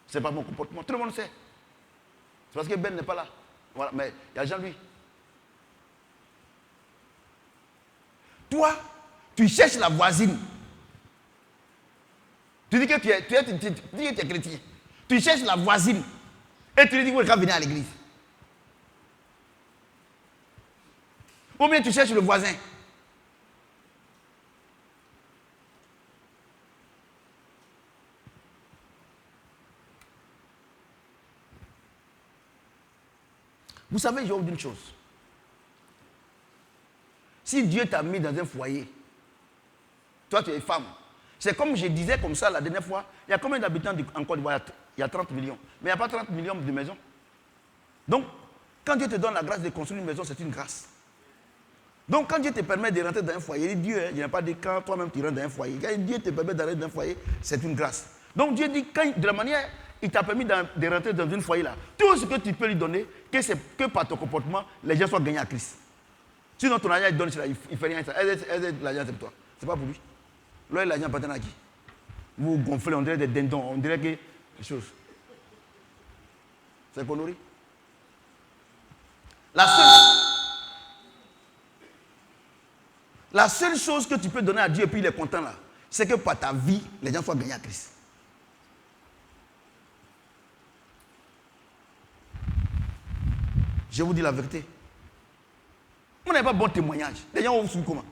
Ce n'est pas mon comportement. Tout le monde sait. C'est parce que Ben n'est pas là. Voilà, mais il y a Jean-Louis. Toi, tu cherches la voisine. Tu dis que tu es chrétien. Tu cherches la voisine. Et tu lui dis, vous pouvez venir à l'église. Ou bien tu cherches le voisin. Vous savez, je vais vous dire une chose. Si Dieu t'a mis dans un foyer, toi tu es femme, c'est comme je disais comme ça la dernière fois, il y a combien d'habitants en Côte d'Ivoire? Il y a 30 millions. Mais il n'y a pas 30 millions de maisons. Donc, quand Dieu te donne la grâce de construire une maison, c'est une grâce. Donc, quand Dieu te permet de rentrer dans un foyer, Dieu, il n'y a pas de quand toi-même tu rentres dans un foyer. Quand Dieu te permet d'arriver dans un foyer, c'est une grâce. Donc, Dieu dit, de la manière, il t'a permis de rentrer dans un foyer là, tout ce que tu peux lui donner, que par ton comportement, les gens soient gagnés à Christ. Sinon, ton argent, il donne cela, il ne fait rien. L'argent, c'est pour toi. Ce n'est pas pour lui. Là, l'argent appartient à qui? Vous gonflez, on dirait des dindons, on dirait que des choses. C'est connerie. La seule chose que tu peux donner à Dieu et puis il est content là, c'est que par ta vie, les gens soient gagnés à Christ. Je vous dis la vérité. Vous n'avez pas bon témoignage. Les gens vont vous suivre comment?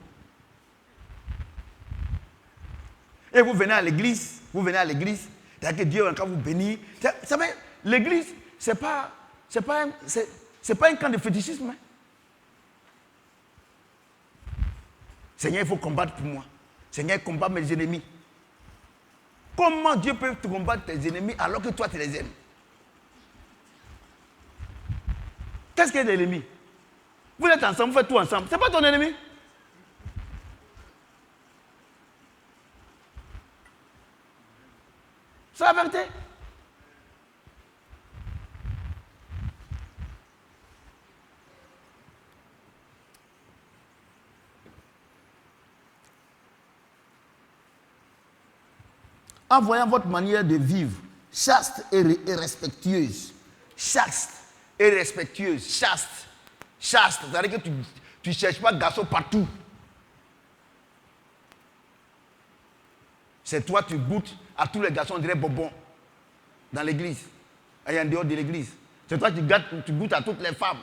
Et vous venez à l'église, c'est-à-dire que Dieu va encore vous bénir. Vous savez, l'église, c'est pas un camp de fétichisme. Hein? Seigneur, il faut combattre pour moi. Seigneur, combat mes ennemis. Comment Dieu peut te combattre tes ennemis alors que toi tu les aimes? Qu'est-ce qu'est l'ennemi? Vous êtes ensemble, vous faites tout ensemble. C'est pas ton ennemi. C'est la vérité. En voyant votre manière de vivre, chaste et respectueuse. Chaste et respectueuse. Chaste. Chaste. C'est-à-dire que tu ne cherches pas de garçon partout. C'est toi, tu goûtes à tous les garçons, on dirait bonbon. Dans l'église. Et en dehors de l'église. C'est toi, tu goûtes à toutes les femmes.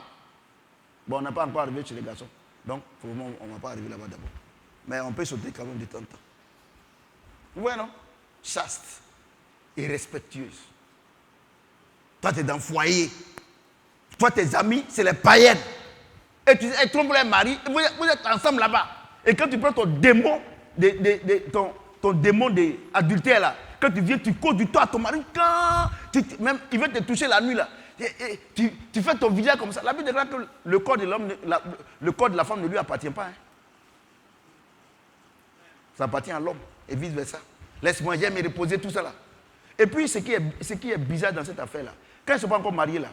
Bon, on n'a pas encore arrivé chez les garçons. Donc, pour le moment, on ne va pas arriver là-bas d'abord. Mais on peut sauter quand même de temps en temps. Vous voyez, non? Chaste et respectueuse. Toi, tu es dans le foyer. Toi, tes amis, c'est les païennes. Et tu trompes les maris. Vous êtes ensemble là-bas. Et quand tu prends ton démon, ton démon d'adultère là, quand tu viens, tu causes du temps à ton mari, même il veut te toucher la nuit là. Et tu fais ton visage comme ça. La Bible déclare que le corps de l'homme, le corps de la femme ne lui appartient pas. Hein. Ça appartient à l'homme et vice versa. Laisse-moi, j'aime me reposer tout ça là. Et puis ce qui est bizarre dans cette affaire là, quand elles ne sont pas encore mariées là,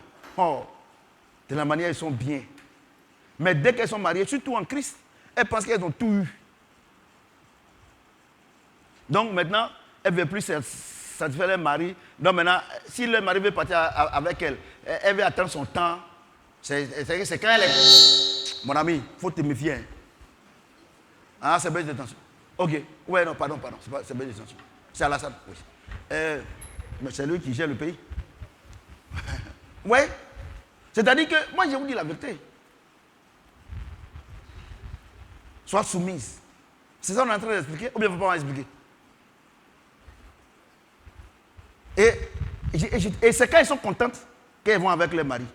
de la manière elles sont bien. Mais dès qu'elles sont mariées, surtout en Christ, elles pensent qu'elles ont tout eu. Donc maintenant, elles ne veulent plus satisfaire leur mari. Donc maintenant, si leur mari veut partir avec elle, elle veut attendre son temps. C'est quand elle est... Mon ami, il faut te méfier. Hein. Ah, c'est baisse de tension. Ok. Ouais, non, pardon. C'est baisse de tension. C'est Alassane. Oui. Mais c'est lui qui gère le pays. Ouais. C'est-à-dire que, moi je vous dis la vérité. Sois soumise. C'est ça qu'on est en train d'expliquer ou bien il ne faut pas expliquer? Et c'est quand elles sont contentes qu'elles vont avec leur mari.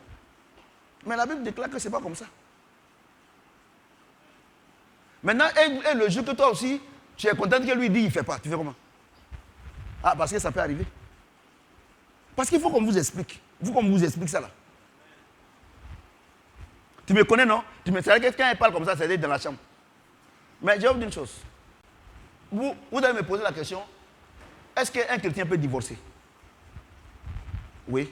Mais la Bible déclare que ce n'est pas comme ça. Maintenant, et le jour que toi aussi, tu es contente que lui dit, il ne fait pas. Tu fais comment? Ah, parce que ça peut arriver. Parce qu'il faut qu'on vous explique. Il faut qu'on vous explique ça là. Tu me connais, non? Tu me sais que quand elle parle comme ça, c'est dans la chambre. Mais je vais vous dire une chose. Vous devez me poser la question, est-ce qu'un chrétien peut divorcer? Oui.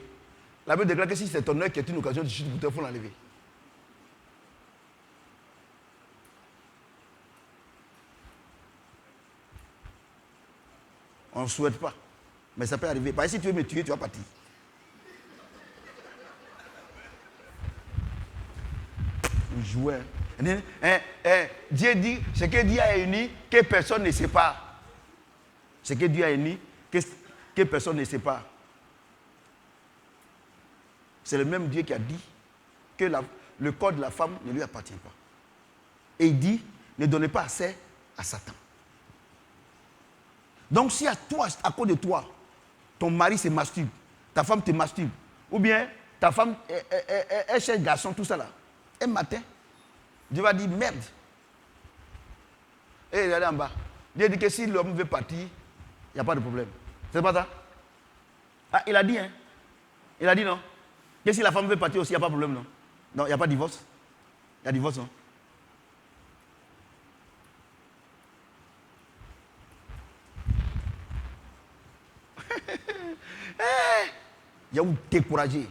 La Bible déclare que si c'est ton œil qui est une occasion de chute, il faut l'enlever. On ne souhaite pas. Mais ça peut arriver. Parce que si tu veux me tuer, tu vas partir. Vous jouez. Dieu dit, ce que Dieu a uni, que personne ne sépare. Ce que Dieu a uni, que personne ne sépare. C'est le même Dieu qui a dit que le corps de la femme ne lui appartient pas. Et il dit, ne donnez pas accès à Satan. Donc si à cause de toi, ton mari se masturbe, ta femme te masturbe, ou bien ta femme est chez le garçon, tout ça là, un matin, Dieu va dire merde. Et il est allé en bas. Dieu dit que si l'homme veut partir, il n'y a pas de problème. C'est pas ça? Ah, il a dit, hein? Il a dit non. Que si la femme veut partir aussi, il n'y a pas de problème, non? Non, il n'y a pas de divorce. Il y a divorce, non? Il y a où décourager.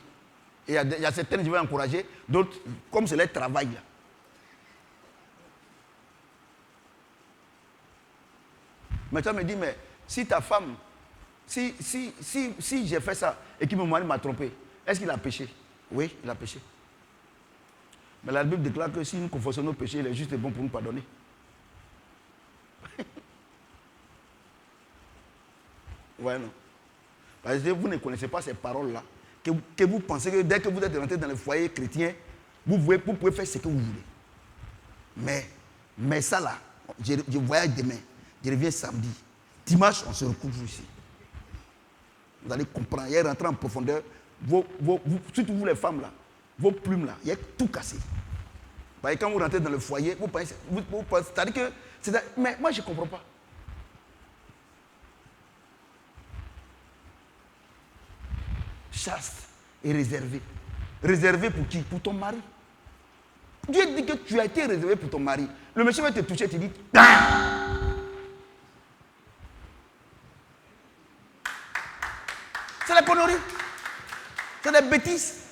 Il y a certaines qui vont encourager, d'autres, comme c'est leur travail. Là. Maintenant, me dit, mais si ta femme, si j'ai fait ça et que mon mari m'a trompé, est-ce qu'il a péché? Oui, il a péché. Mais la Bible déclare que si nous confessons nos péchés, il est juste et bon pour nous pardonner. Ouais, non. Parce que vous ne connaissez pas ces paroles-là. Que vous pensez que dès que vous êtes rentré dans le foyer chrétien, vous pouvez faire ce que vous voulez. Mais ça là, je voyage demain, je reviens samedi. Dimanche, on se retrouve ici. Vous allez comprendre, il y a rentré en profondeur. Surtout vous les femmes là, vos plumes là, il y a tout cassé. Parce que quand vous rentrez dans le foyer, vous pensez, c'est-à-dire que, mais moi je ne comprends pas. Chaste et réservé. Réservé pour qui? Pour ton mari. Dieu dit que tu as été réservé pour ton mari. Le monsieur va te toucher, tu dis ah! C'est la connerie. C'est des bêtises.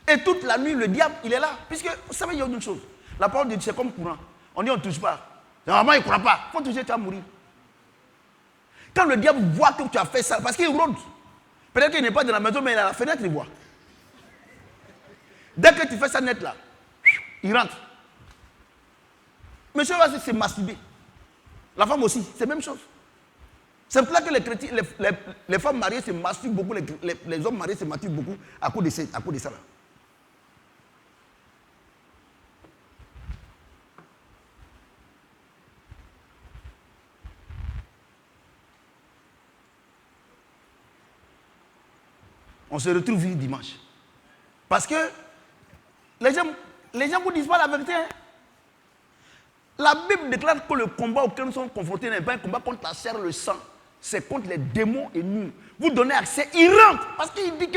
Et toute la nuit, le diable, il est là. Puisque, vous savez, il y a une chose. La parole de Dieu, c'est comme courant. On dit on ne touche pas. Normalement, il ne croit pas. Il faut toucher, tu vas mourir. Quand le diable voit que tu as fait ça, parce qu'il rôde. Peut-être qu'il n'est pas dans la maison, mais il est à la fenêtre, il voit. Dès que tu fais ça net là, il rentre. Monsieur va se masturber. La femme aussi, c'est la même chose. C'est pour ça que les chrétiens, les femmes mariées se masturbent beaucoup, les hommes mariés se masturbent beaucoup à cause de ça là. On se retrouve dimanche. Parce que les gens ne vous disent pas la vérité. Hein? La Bible déclare que le combat auquel nous sommes confrontés n'est pas un combat contre la chair et le sang. C'est contre les démons et nous. Vous donnez accès, il rentre. Parce qu'il dit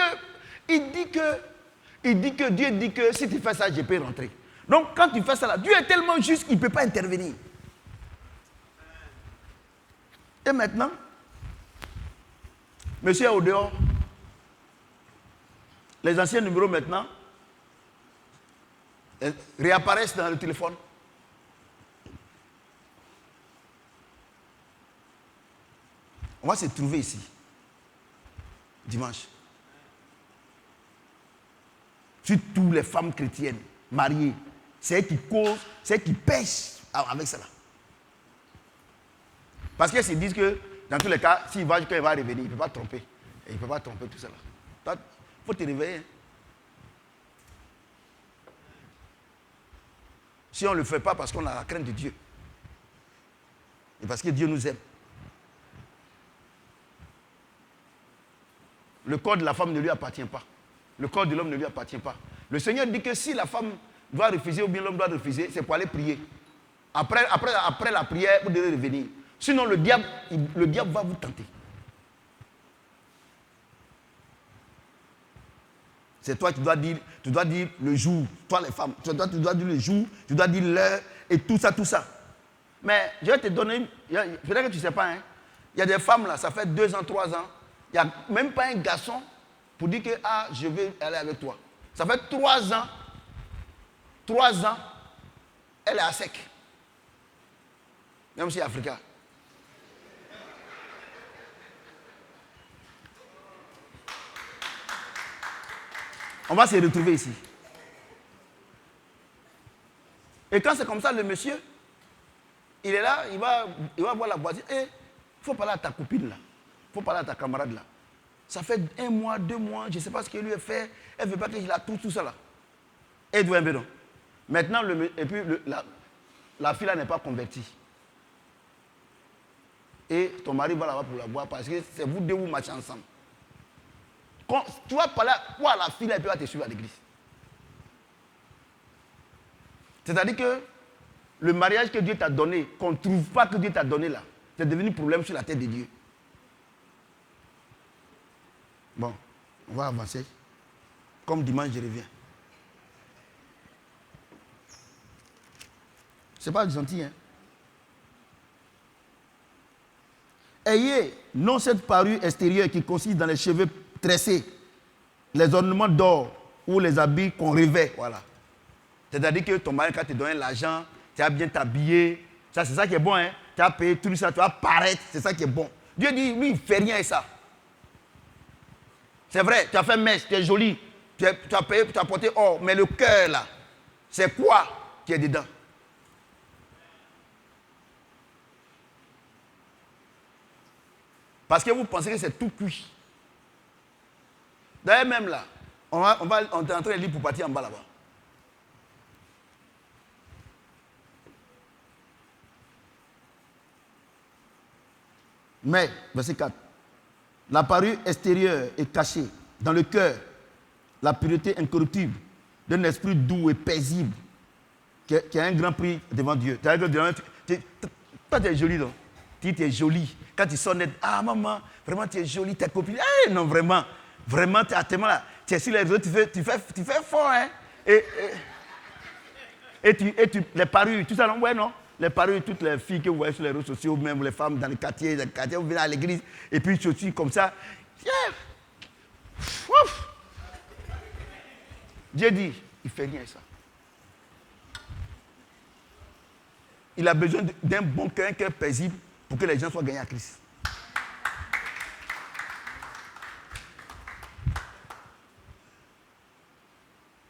que Dieu dit que si tu fais ça, je peux rentrer. Donc quand tu fais ça là, Dieu est tellement juste qu'il ne peut pas intervenir. Et maintenant, monsieur est au dehors. Les anciens numéros maintenant réapparaissent dans le téléphone. On va se trouver ici, dimanche. Surtout les femmes chrétiennes, mariées, c'est elles qui causent, c'est elles qui pêchent avec cela. Parce qu'elles se disent que, dans tous les cas, quand il va revenir, il ne peut pas tromper. Et il ne peut pas tromper tout cela. Il faut te réveiller. Si on ne le fait pas parce qu'on a la crainte de Dieu. Et parce que Dieu nous aime. Le corps de la femme ne lui appartient pas. Le corps de l'homme ne lui appartient pas. Le Seigneur dit que si la femme doit refuser ou bien l'homme doit refuser, c'est pour aller prier. Après la prière, vous devez revenir. Sinon, le diable va vous tenter. C'est toi qui dois dire le jour. Toi, les femmes, tu dois dire le jour, tu dois dire l'heure et tout ça. Mais je vais te donner, peut-être que tu ne sais pas, hein, il y a des femmes là, ça fait 2 ans, 3 ans, il n'y a même pas un garçon pour dire que je vais aller avec toi. Ça fait 3 ans, elle est à sec. Même si c'est africain. On va se retrouver ici. Et quand c'est comme ça, le monsieur, il est là, il va voir la voisine. Il faut parler à ta copine là. Il faut parler à ta camarade là. Ça fait 1 mois, 2 mois, je ne sais pas ce qu'elle lui a fait. Elle ne veut pas que je la touche, tout ça là. Et doit un peu non. Maintenant, la fille là n'est pas convertie. Et ton mari va là-bas pour la voir parce que c'est vous deux vous marchez ensemble. Quand tu vas parler à la fille là, elle peut te suivre à l'église. C'est-à-dire que le mariage que Dieu t'a donné, qu'on ne trouve pas que Dieu t'a donné là, c'est devenu problème sur la tête de Dieu. Bon, on va avancer. Comme dimanche, je reviens. C'est pas gentil, hein? Ayez non cette parure extérieure qui consiste dans les cheveux tressés, les ornements d'or ou les habits qu'on revêt. Voilà. C'est-à-dire que ton mari, quand te donne l'argent, tu as bien t'habiller. Ça, c'est ça qui est bon, hein? Tu as payé tout ça, tu vas paraître. C'est ça qui est bon. Dieu dit, lui, il ne fait rien avec ça. C'est vrai, tu as fait mèche, tu es joli, tu as payé, tu as porté or, mais le cœur là, c'est quoi qui est dedans? Parce que vous pensez que c'est tout cuit. D'ailleurs, même là, on est en train de lire pour partir en bas là-bas. Mais, verset 4, la parure extérieure est cachée dans le cœur, la pureté incorruptible d'un esprit doux et paisible qui a un grand prix devant Dieu. Toi, tu es joli, donc. Tu es joli. Quand tu sors net, ah maman, vraiment tu es jolie, ta copine. Ah non, vraiment, tu es tellement là. Tu es sur les réseaux, tu fais fort, hein. Et les parures, tout ça, non, ouais, non. Les parures, toutes les filles que vous voyez sur les réseaux sociaux, même les femmes dans le quartier, vous venez à l'église, et puis je suis comme ça. Dieu dit, il ne fait rien ça. Il a besoin d'un bon cœur, un cœur paisible, pour que les gens soient gagnés à Christ.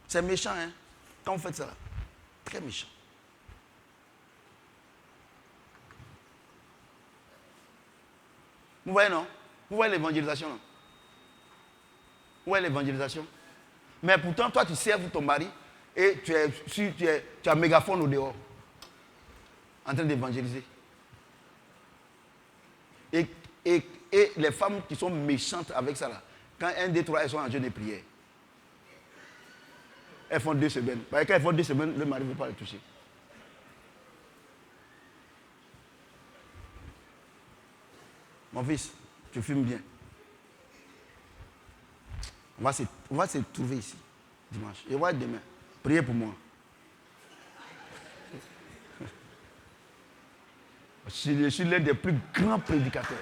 C'est méchant, hein, quand vous faites ça. Très méchant. Vous voyez, non? Vous voyez l'évangélisation, non? Vous voyez l'évangélisation? Mais pourtant, toi, tu serves ton mari et tu as un mégaphone au dehors, en train d'évangéliser. Et les femmes qui sont méchantes avec ça, là, quand 1, 2, 3, elles sont en jeûne de prière, elles font 2 semaines. Quand elles font 2 semaines, le mari ne veut pas les toucher. Mon fils, tu fumes bien. On va se trouver ici, dimanche. Et on va être demain. Priez pour moi. Je suis l'un des plus grands prédicateurs.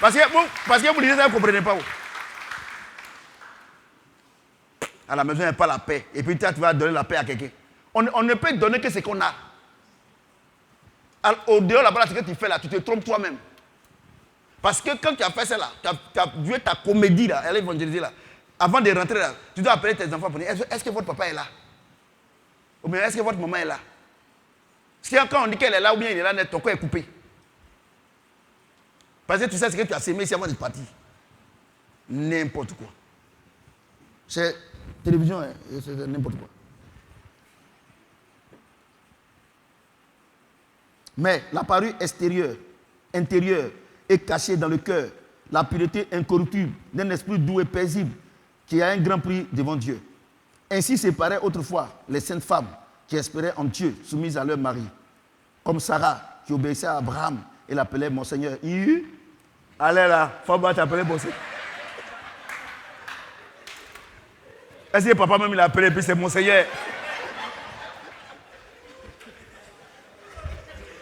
Parce que vous lisez ça, vous ne comprenez pas. À la maison, il n'y a pas la paix. Et puis tu vas donner la paix à quelqu'un. On ne peut donner que ce qu'on a. Alors, au dehors, là-bas, ce que tu fais là, tu te trompes toi-même. Parce que quand tu as fait ça là, tu as joué ta comédie là, elle est évangélisée là. Avant de rentrer là, tu dois appeler tes enfants pour dire, est-ce que votre papa est là? Ou bien est-ce que votre maman est là? Parce que quand on dit qu'elle est là ou bien il est là, ton corps est coupé. Parce que tu sais ce que tu as sémé ici avant de partir. N'importe quoi. C'est télévision, hein, c'est n'importe quoi. Mais la parure extérieure, intérieure, est cachée dans le cœur, la pureté incorruptible d'un esprit doux et paisible qui a un grand prix devant Dieu. Ainsi séparaient autrefois les saintes femmes qui espéraient en Dieu, soumises à leur mari, comme Sarah qui obéissait à Abraham et l'appelait mon Seigneur. Allez là, faut pas t'appeler mon Seigneur. Est-ce que papa même il l'a appelé et puis c'est mon Seigneur?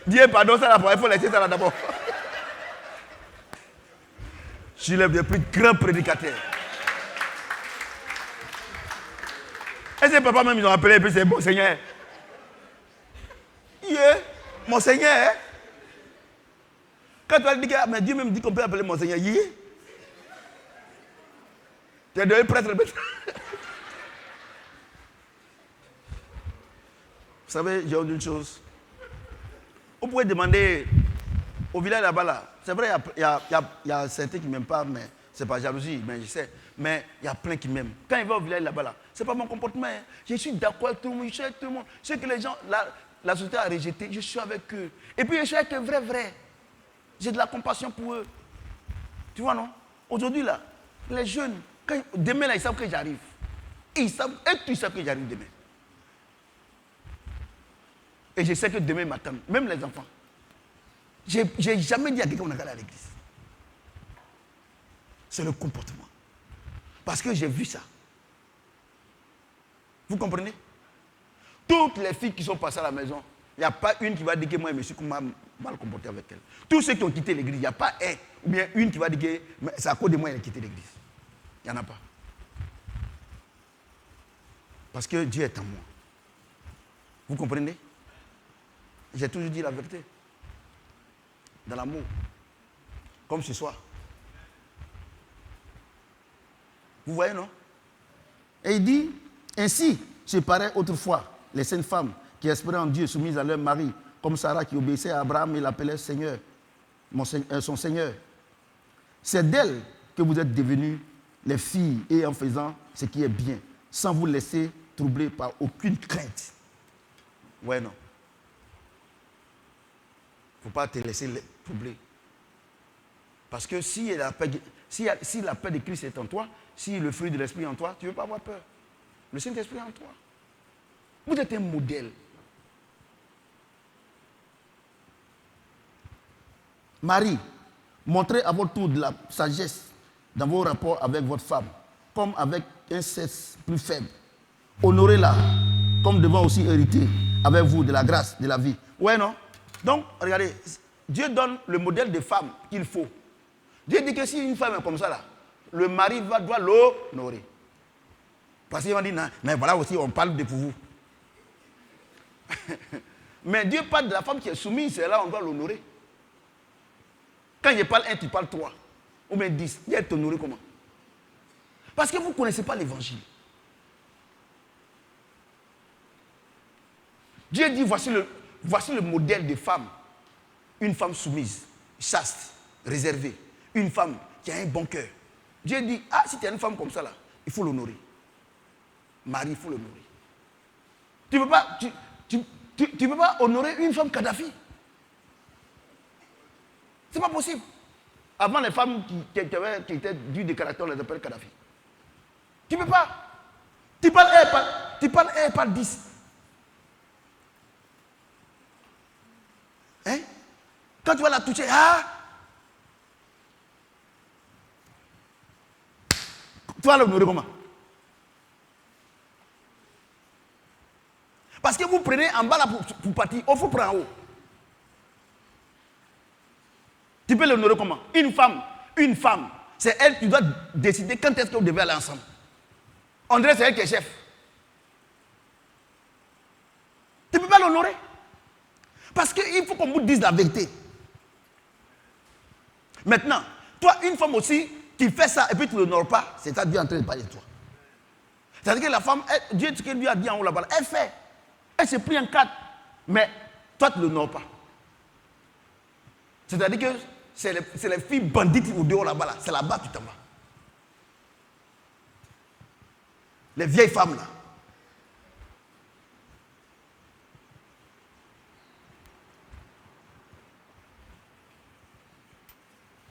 Dieu pardonne ça là, il faut laisser ça là d'abord. Je suis l'un des plus grands prédicateurs. Est-ce que papa même ils ont appelé et puis c'est mon Seigneur? Mon Seigneur, hein? Quand tu as dit que mais Dieu même dit qu'on peut appeler mon Seigneur, tu es devenu prêtre. Vous savez, j'ai dit une chose. Vous pouvez demander au village là-bas, là. C'est vrai, il y a certains qui ne m'aiment pas, mais ce n'est pas jalousie, mais je sais. Mais il y a plein qui m'aiment. Quand ils vont au village là-bas, là, ce n'est pas mon comportement. Hein. Je suis d'accord avec tout le monde, je suis avec tout le monde. Ce que les gens, la société a rejeté, je suis avec eux. Et puis je suis avec eux vrai. J'ai de la compassion pour eux. Tu vois, non? Aujourd'hui, là, les jeunes, demain, là, ils savent que j'arrive. Et tu sais que j'arrive demain. Et je sais que demain, ils m'attendent. Même les enfants. Je n'ai jamais dit à quelqu'un qu'on a allé à l'église. C'est le comportement. Parce que j'ai vu ça. Vous comprenez? Toutes les filles qui sont passées à la maison, il n'y a pas une qui va dire que moi, je me suis mal comporté avec elle. Tous ceux qui ont quitté l'église, il n'y a pas un ou bien une qui va dire que c'est à cause de moi qu'elle a quitté l'église. Il n'y en a pas. Parce que Dieu est en moi. Vous comprenez? J'ai toujours dit la vérité. Dans l'amour. Comme ce soir. Vous voyez, non? Et il dit, ainsi se paraît autrefois les saintes femmes qui espéraient en Dieu soumises à leur mari, comme Sarah qui obéissait à Abraham et l'appelait Seigneur, son Seigneur. C'est d'elle que vous êtes devenus les filles et en faisant ce qui est bien, sans vous laisser troubler par aucune crainte. Ouais, non. Il ne faut pas te laisser troubler. Parce que si la paix de Christ est en toi, si le fruit de l'esprit est en toi, tu ne veux pas avoir peur. Le Saint-Esprit est en toi. Vous êtes un modèle. Marie, montrez à votre tour de la sagesse dans vos rapports avec votre femme, comme avec un sexe plus faible. Honorez-la, comme devant aussi hériter avec vous de la grâce, de la vie. Ouais, non? Donc, regardez, Dieu donne le modèle de femme qu'il faut. Dieu dit que si une femme est comme ça, là, le mari doit l'honorer. Parce qu'il va dire, non, mais voilà aussi, on parle de pour vous. Mais Dieu parle de la femme qui est soumise, c'est là on doit l'honorer. Quand je parle 1, tu parles 3. Ou bien 10. Dieu est honoré comment? Parce que vous ne connaissez pas l'évangile. Dieu dit, voici le modèle de femme. Une femme soumise, chaste, réservée. Une femme qui a un bon cœur. Dieu dit, si tu as une femme comme ça, là, il faut l'honorer. Marie, il faut l'honorer. Tu ne peux pas honorer une femme Kadhafi. Ce n'est pas possible. Avant, les femmes qui étaient dues de caractère, on les appelle Kadhafi. Tu ne peux pas. Tu parles 1 par 10. Hein? Quand tu vas la toucher, tu vas l'honorer comment? Parce que vous prenez en bas là pour partir, il faut prendre en haut. Tu peux l'honorer comment? Une femme, c'est elle qui doit décider quand est-ce que vous devez aller ensemble. On dirait que c'est elle qui est chef. Tu ne peux pas l'honorer. Parce qu'il faut qu'on vous dise la vérité. Maintenant, toi, une femme aussi, qui fait ça et puis tu ne l'honores pas, c'est ça Dieu en train de parler de toi. C'est-à-dire que la femme, Dieu, ce qu'il lui a dit en haut là-bas, elle fait. Elle s'est pris en 4, mais toi, tu ne l'honores pas. C'est-à-dire que c'est les filles bandites au dehors là-bas, là. C'est là-bas que tu t'en vas. Les vieilles femmes, là.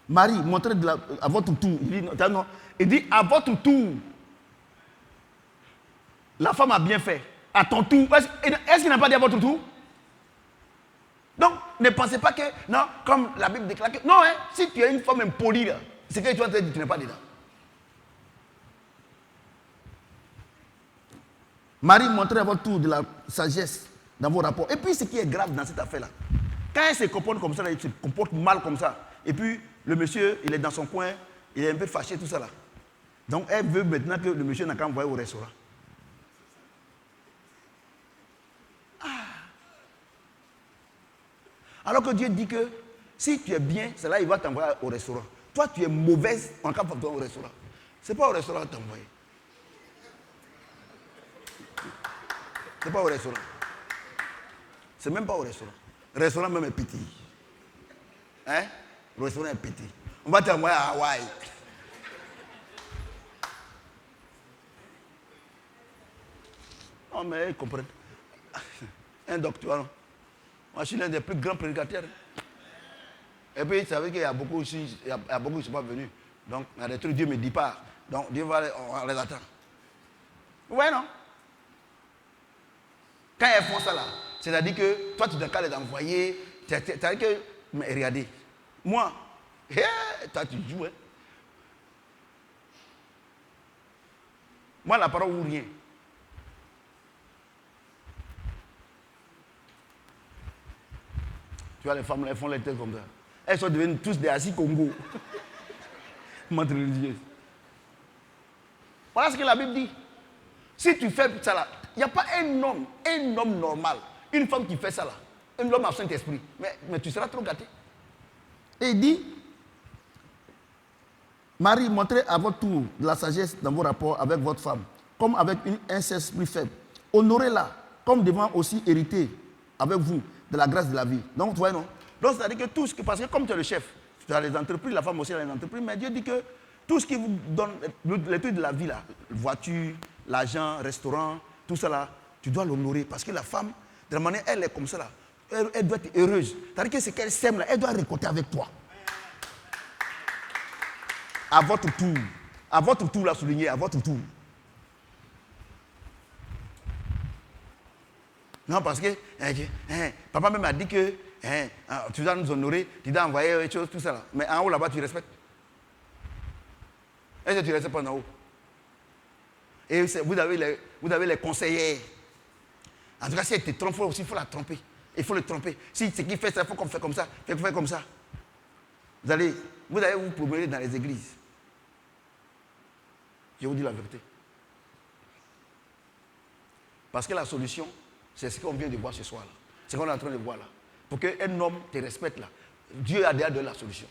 Marie, montrez à votre tour. Il dit à votre tour. La femme a bien fait. À ton tour. Est-ce qu'il n'a pas dit à votre tour? Donc, ne pensez pas que, non, comme la Bible déclare que, non, si tu es une femme impolie, c'est que tu es en train de dire que tu n'es pas dedans. Marie, montrez à votre tour de la sagesse dans vos rapports. Et puis, ce qui est grave dans cette affaire-là, quand elle se comporte comme ça, elle se comporte mal comme ça, et puis, le monsieur, il est dans son coin, il est un peu fâché, tout ça là. Donc, elle veut maintenant que le monsieur n'a qu'à envoyer au restaurant. Alors que Dieu dit que si tu es bien, c'est là qu'il va t'envoyer au restaurant. Toi, tu es mauvaise, on va t'envoyer au restaurant. Ce n'est pas au restaurant qu'il va t'envoyer. Ce n'est pas au restaurant. C'est même pas au restaurant. Le restaurant même est petit. Hein? Le restaurant est petit. On va t'envoyer à Hawaï. Non, mais ils comprennent. Un docteur. Moi, je suis l'un des plus grands prédicateurs. Et puis, vous savez qu'il y a beaucoup ici, il y a beaucoup qui ne sont pas venus. Donc, il y a des trucs, Dieu ne me dit pas. Donc, Dieu on les attend. Ouais, non? Quand elles font ça là, c'est-à-dire que toi, tu n'as qu'à les envoyer. C'est-à-dire que, mais regardez, moi, toi, tu joues, hein? Moi, la parole ou rien. Tu vois, les femmes, elles font les têtes comme ça. Elles sont devenues tous des assis Congo. Montre religieuse. Voilà ce que la Bible dit. Si tu fais ça là, il n'y a pas un homme normal, une femme qui fait ça là, un homme à Saint-Esprit. Mais tu seras trop gâté. Et il dit, Marie, montrez à votre tour de la sagesse dans vos rapports avec votre femme, comme avec un esprit faible. Honorez-la, comme devant aussi hériter avec vous de la grâce de la vie. Donc, vous voyez, non? Donc, c'est-à-dire que tout ce que, parce que comme tu es le chef, tu as les entreprises, la femme aussi a les entreprises, mais Dieu dit que tout ce qui vous donne, les trucs de la vie là, voiture, l'argent, restaurant, tout ça là, tu dois l'honorer. Parce que la femme, de la manière, elle est comme ça là, elle doit être heureuse. C'est-à-dire que ce qu'elle sème là, elle doit récolter avec toi. À votre tour là, souligné, à votre tour. Non, parce que papa même a dit que tu dois nous honorer, tu dois envoyer des choses, tout ça là. Mais en haut là-bas, tu respectes. Est-ce que tu ne respectes pas en haut? Et vous avez les conseillers. En tout cas, si elle te trompe, aussi, il faut la tromper. Il faut le tromper. Si ce qu'il fait, ça, il faut qu'on fait comme ça. Il faut faire comme ça. Vous allez vous promener dans les églises. Je vous dis la vérité. Parce que la solution, c'est ce qu'on vient de voir ce soir là. C'est ce qu'on est en train de voir là. Pour qu'un homme te respecte là, Dieu a déjà donné la solution.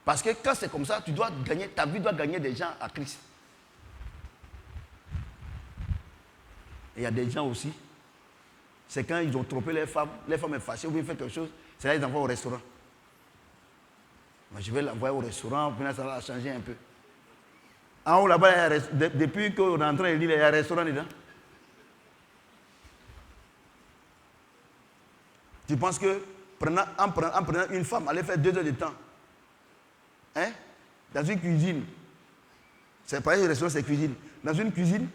Parce que quand c'est comme ça, tu dois gagner, ta vie doit gagner des gens à Christ. Et il y a des gens aussi, c'est quand ils ont trompé les femmes sont fâchées, ou bien fait quelque chose, c'est là qu'ils envoient au restaurant. Moi, je vais l'envoyer au restaurant, puis là, ça va changer un peu. En haut là-bas, depuis qu'on est en train de lire, il y a un restaurant dedans. Tu penses que en prenant une femme, aller faire 2 heures de temps, hein, dans une cuisine, c'est pas un restaurant, c'est cuisine. Dans une cuisine,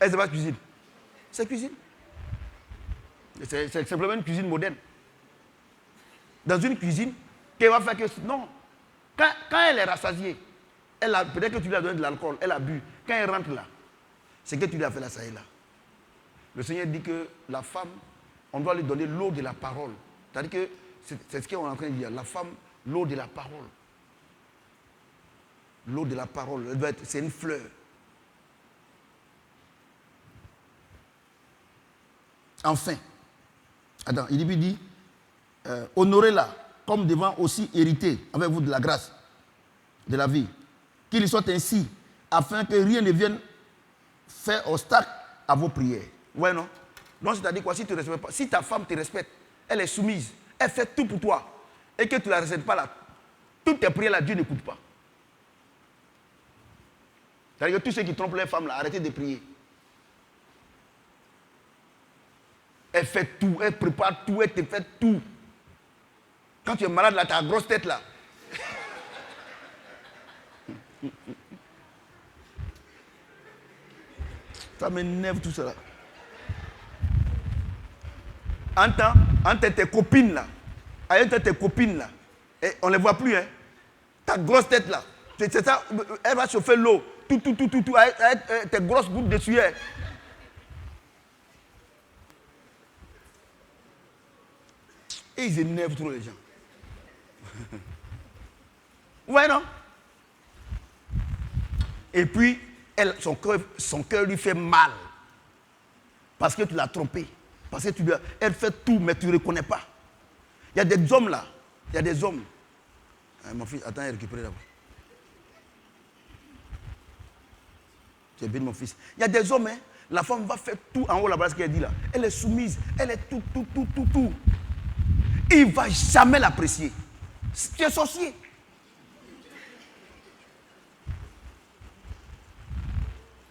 elle c'est pas cuisine, c'est cuisine. C'est simplement une cuisine moderne. Dans une cuisine, qu'elle va faire que non. Quand elle est rassasiée, peut-être que tu lui as donné de l'alcool, elle a bu. Quand elle rentre là, c'est que tu lui as fait la saillie là. Le Seigneur dit que la femme, on doit lui donner l'eau de la parole. C'est-à-dire que c'est ce qu'on est en train de dire. La femme, l'eau de la parole. L'eau de la parole, c'est une fleur. Enfin, attends, il lui dit, honorez-la comme devant aussi hériter avec vous de la grâce, de la vie. Qu'il soit ainsi, afin que rien ne vienne faire obstacle à vos prières. Ouais, non? Donc, c'est-à-dire quoi? Si tu respectes pas, si ta femme te respecte, elle est soumise, elle fait tout pour toi, et que tu ne la respectes pas là, toutes tes prières là, Dieu n'écoute pas. C'est-à-dire que tous ceux qui trompent les femmes là, arrêtez de prier. Elle fait tout, elle prépare tout, elle te fait tout. Quand tu es malade là, tu as la grosse tête là. Ça m'énerve tout ça là. Entre tes copines là, entre tes copines là, et on ne les voit plus, hein. Ta grosse tête là, c'est ça, elle va chauffer l'eau, tout, avec tes grosses gouttes de sueur. Et ils énervent trop les gens. Ouais, non? Et puis, son cœur lui fait mal. Parce que tu l'as trompé. Parce que elle fait tout, mais tu ne reconnais pas. Il y a des hommes là. Il y a des hommes. Mon fils, attends, récupérer d'abord. Tu es bien mon fils. Il y a des hommes, hein. la femme va faire tout en haut là-bas, ce qu'elle dit là. Elle est soumise, elle est tout. Il ne va jamais l'apprécier. Tu es sorcier.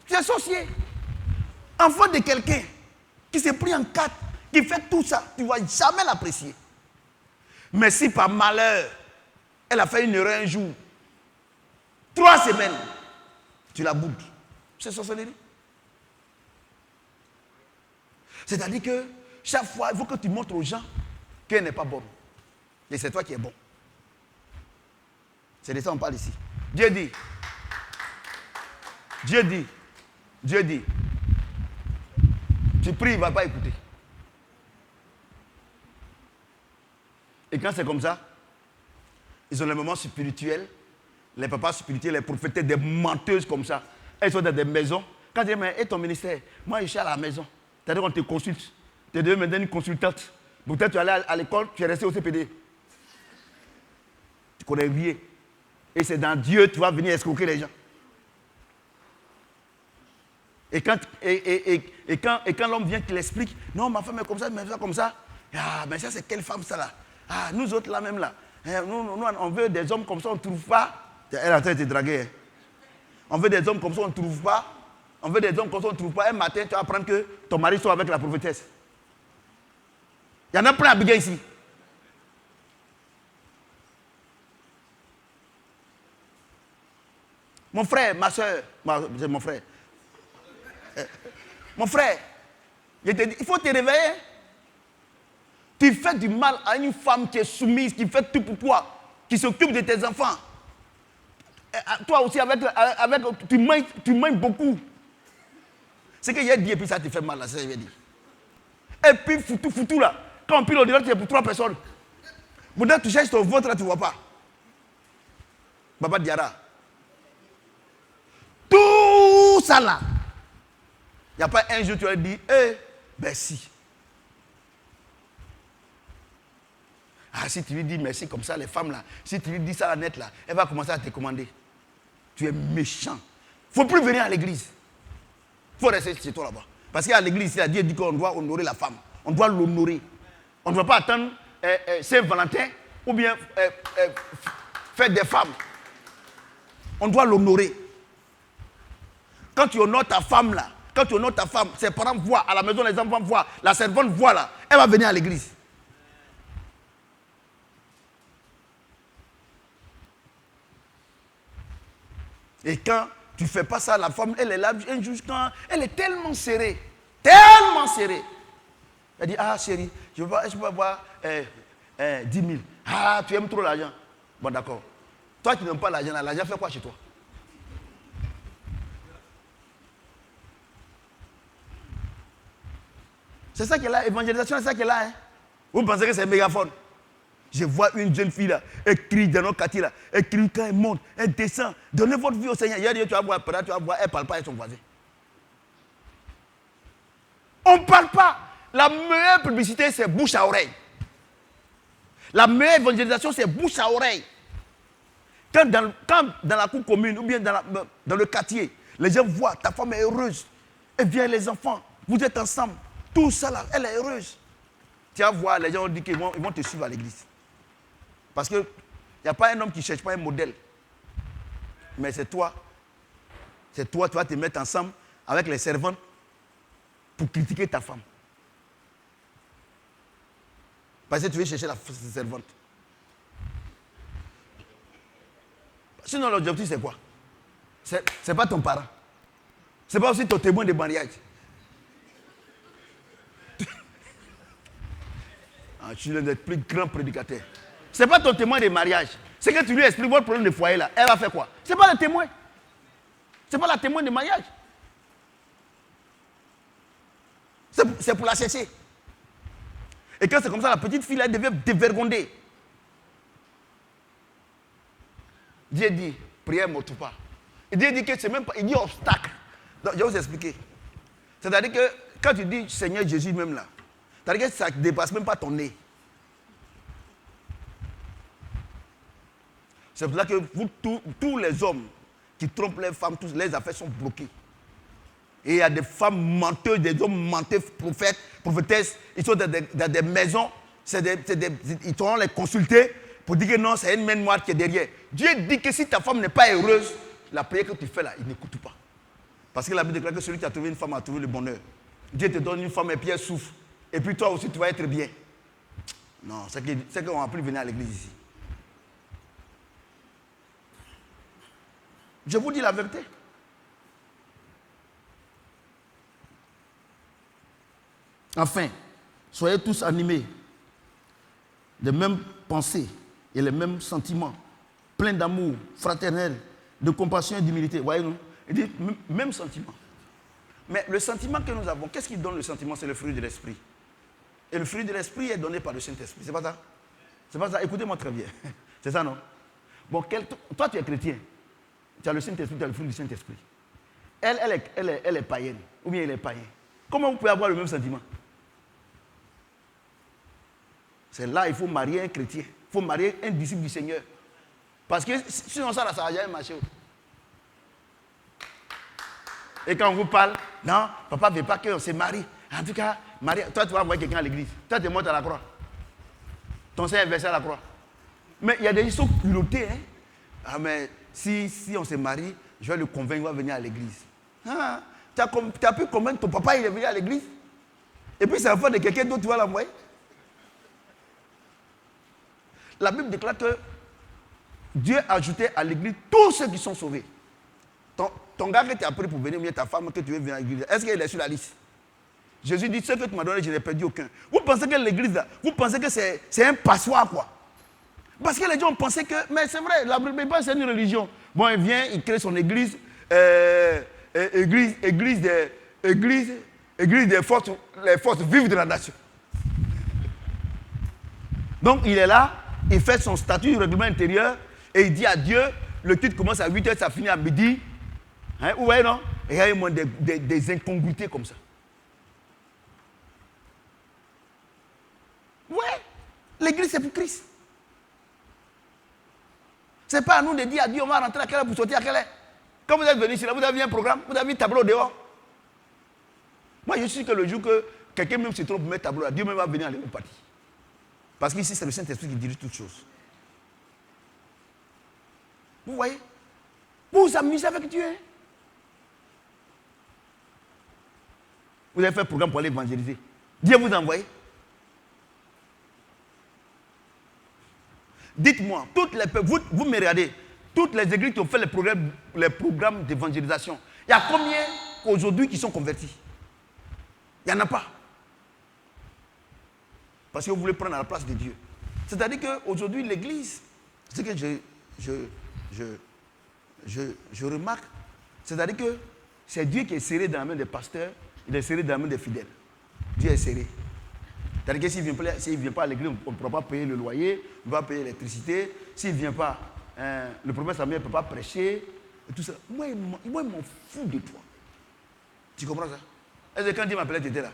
Tu es sorcier. Enfant de quelqu'un qui s'est pris en quatre, qui fait tout ça, tu ne vas jamais l'apprécier. Mais si par malheur, elle a fait une erreur un jour, 3 semaines, tu la boudes. C'est sorcellerie. C'est-à-dire que chaque fois, il faut que tu montres aux gens qu'elle n'est pas bonne. Et c'est toi qui es bon. C'est de ça qu'on parle ici. Dieu dit, tu pries, il ne va pas écouter. Et quand c'est comme ça, ils ont les moments spirituels, les papas spirituels, les prophétesses, des menteuses comme ça. Elles sont dans des maisons. Quand tu dis, mais et ton ministère? Moi, je suis à la maison. C'est-à-dire qu'on te consulte. Tu es devenue maintenant une consultante. Peut-être tu es allé à l'école, tu es resté au CPD. Tu connais rien. Et c'est dans Dieu que tu vas venir escroquer les gens. Et quand l'homme vient qu'il explique, non, ma femme est comme ça, mais ça comme ça. Ah, mais ça, c'est quelle femme ça là? Ah, nous autres là même là. Nous, on veut des hommes comme ça, on ne trouve pas. Elle a été draguée. On veut des hommes comme ça, on ne trouve pas. On veut des hommes comme ça, on ne trouve pas. Un matin, tu vas apprendre que ton mari soit avec la prophétesse. Il y en a plein à Abidjan ici. Mon frère, ma soeur, c'est mon frère. Mon frère, je te dis, il faut te réveiller. Tu fais du mal à une femme qui est soumise, qui fait tout pour toi, qui s'occupe de tes enfants. Toi aussi, tu manges beaucoup. C'est qu'il y a dit et puis ça te fait mal, là, c'est ce que je veux dire. Et puis, foutu là. Quand on pile au delà, c'est pour 3 personnes. Maintenant, tu cherches ton ventre là, tu ne vois pas. Baba Diara. Tout ça là. Il n'y a pas un jour tu vas dire, merci. Ah, si tu lui dis merci comme ça, les femmes là, si tu lui dis ça à la net là, elle va commencer à te commander. Tu es méchant. Il ne faut plus venir à l'église. Il faut rester chez toi là-bas. Parce qu'à l'église, Dieu dit qu'on doit honorer la femme. On doit l'honorer. On ne doit pas attendre Saint-Valentin ou bien faire des femmes. On doit l'honorer. Quand tu honores ta femme là, quand tu honores ta femme, ses parents voient, à la maison les enfants voient, la servante voit là, elle va venir à l'église. Et quand tu ne fais pas ça, la femme, elle est là, un jour, quand elle est tellement serrée. Elle dit, ah chérie, je peux avoir 10 000. Ah, tu aimes trop l'argent. Bon, d'accord. Toi, tu n'aimes pas l'argent, l'argent fait quoi chez toi? C'est ça qui est là, évangélisation, c'est ça qui est là. Hein? Vous pensez que c'est un mégaphone? Je vois une jeune fille là, elle crie dans notre quartier là, elle crie quand elle monte, elle descend. Donnez votre vie au Seigneur. Hier, tu vas voir, tu vas voir, elle ne parle pas avec son voisin. On ne parle pas. La meilleure publicité, c'est bouche à oreille. La meilleure évangélisation, c'est bouche à oreille. Quand dans la cour commune ou bien dans le quartier, les gens voient, ta femme est heureuse. Elle vient les enfants, vous êtes ensemble. Tout ça là, elle est heureuse. Tu vas voir, les gens ont dit qu'ils vont te suivre à l'église. Parce qu'il n'y a pas un homme qui ne cherche pas un modèle. Mais c'est toi. C'est toi, tu vas te mettre ensemble avec les servantes pour critiquer ta femme. Parce que tu veux chercher la servante. Sinon, l'objectif, c'est quoi? C'est pas ton parent. C'est pas aussi ton témoin de mariage. Je suis l'un des plus grands prédicateurs. Ce n'est pas ton témoin de mariage. C'est que tu lui expliques votre problème de foyer là. Elle va faire quoi? Ce n'est pas le témoin. Ce n'est pas la témoin de mariage. C'est pour la chercher. Et quand c'est comme ça, la petite fille là, elle devient dévergondée. Dieu dit, prière ne m'ôte pas. Et Dieu dit que c'est même pas, il dit obstacle. Donc, je vais vous expliquer. C'est-à-dire que quand tu dis Seigneur Jésus même là, c'est-à-dire que ça ne dépasse même pas ton nez. C'est pour ça que vous, tous les hommes qui trompent les femmes, toutes les affaires sont bloquées. Et il y a des femmes menteuses, des hommes menteux, prophètes, prophétesses. Ils sont dans des maisons. Ils vont les consulter pour dire que non, c'est une main noire qui est derrière. Dieu dit que si ta femme n'est pas heureuse, la prière que tu fais là, il n'écoute pas. Parce que la Bible déclare que celui qui a trouvé une femme a trouvé le bonheur. Dieu te donne une femme et puis elle souffre. Et puis toi aussi, tu vas être bien. Non, c'est qu'on ne va plus venir à l'église ici. Je vous dis la vérité. Enfin, soyez tous animés des mêmes pensées et les mêmes sentiments, pleins d'amour fraternel, de compassion et d'humilité. Voyez-vous? Il dit même sentiment. Mais le sentiment que nous avons, qu'est-ce qui donne le sentiment? C'est le fruit de l'esprit. Et le fruit de l'esprit est donné par le Saint-Esprit. C'est pas ça? C'est pas ça? Écoutez-moi très bien. C'est ça, non? Bon, toi, tu es chrétien. Tu as le Saint-Esprit, tu as le fruit du Saint-Esprit. Elle est païenne. Ou bien il est païen. Comment vous pouvez avoir le même sentiment? C'est là il faut marier un chrétien. Il faut marier un disciple du Seigneur. Parce que sinon ça ne va jamais marcher. Et quand on vous parle, non, papa ne veut pas qu'on se marie. En tout cas, toi tu vas envoyer quelqu'un à l'église. Toi tu es mort à la croix. Ton sein est versé à la croix. Mais il y a des gens qui sont culottés. Hein? Ah mais si on se marie, je vais le convaincre, il va venir à l'église. Ah, tu as pu convaincre ton papa, il est venu à l'église. Et puis c'est la foi de quelqu'un d'autre, tu vas l'envoyer. La Bible déclare que Dieu a ajouté à l'église tous ceux qui sont sauvés. Ton gars que tu as pris pour venir, ou ta femme que tu veux venir à l'église, est-ce qu'il est sur la liste? Jésus dit, ce que tu m'as donné, je n'ai perdu aucun. Vous pensez que l'église, vous pensez que c'est un passoire, quoi? Parce que les gens ont pensé que, mais c'est vrai, la Bible c'est une religion. Bon, il vient, il crée son église, église des forces, les forces vives de la nation. Donc il est là, il fait son statut, règlement intérieur, et il dit à Dieu, le culte commence à 8h, ça finit à midi. Hein, vous voyez, non? Et il y a des incongruités comme ça. Ouais, l'église c'est pour Christ. Ce n'est pas à nous de dire à Dieu, on va rentrer à quelle heure pour sortir à quelle heure. Quand vous êtes venu ici, là, vous avez un programme, vous avez un tableau dehors. Moi, je suis sûr que le jour que quelqu'un même se trompe pour mettre tableau là, Dieu même va venir à l'église partie. Parce qu'ici, c'est le Saint-Esprit qui dirige toutes choses. Vous voyez? Vous vous amusez avec Dieu. Hein? Vous avez fait un programme pour aller évangéliser. Dieu vous a envoyé. Dites-moi, vous me regardez, toutes les églises qui ont fait les programmes d'évangélisation, il y a combien aujourd'hui qui sont convertis? Il n'y en a pas. Parce que vous voulez prendre la place de Dieu. C'est-à-dire qu'aujourd'hui, l'église, ce que je remarque, c'est-à-dire que c'est Dieu qui est serré dans la main des pasteurs, il est serré dans la main des fidèles. Dieu est serré. C'est-à-dire que s'il ne vient pas à l'église, on ne pourra pas payer le loyer, on ne va pas payer l'électricité. S'il ne vient pas, le prophète Samuel ne peut pas prêcher. Et tout ça. Moi, il m'en fout de toi. Tu comprends ça? Est-ce que quand Dieu m'appelait, tu étais là?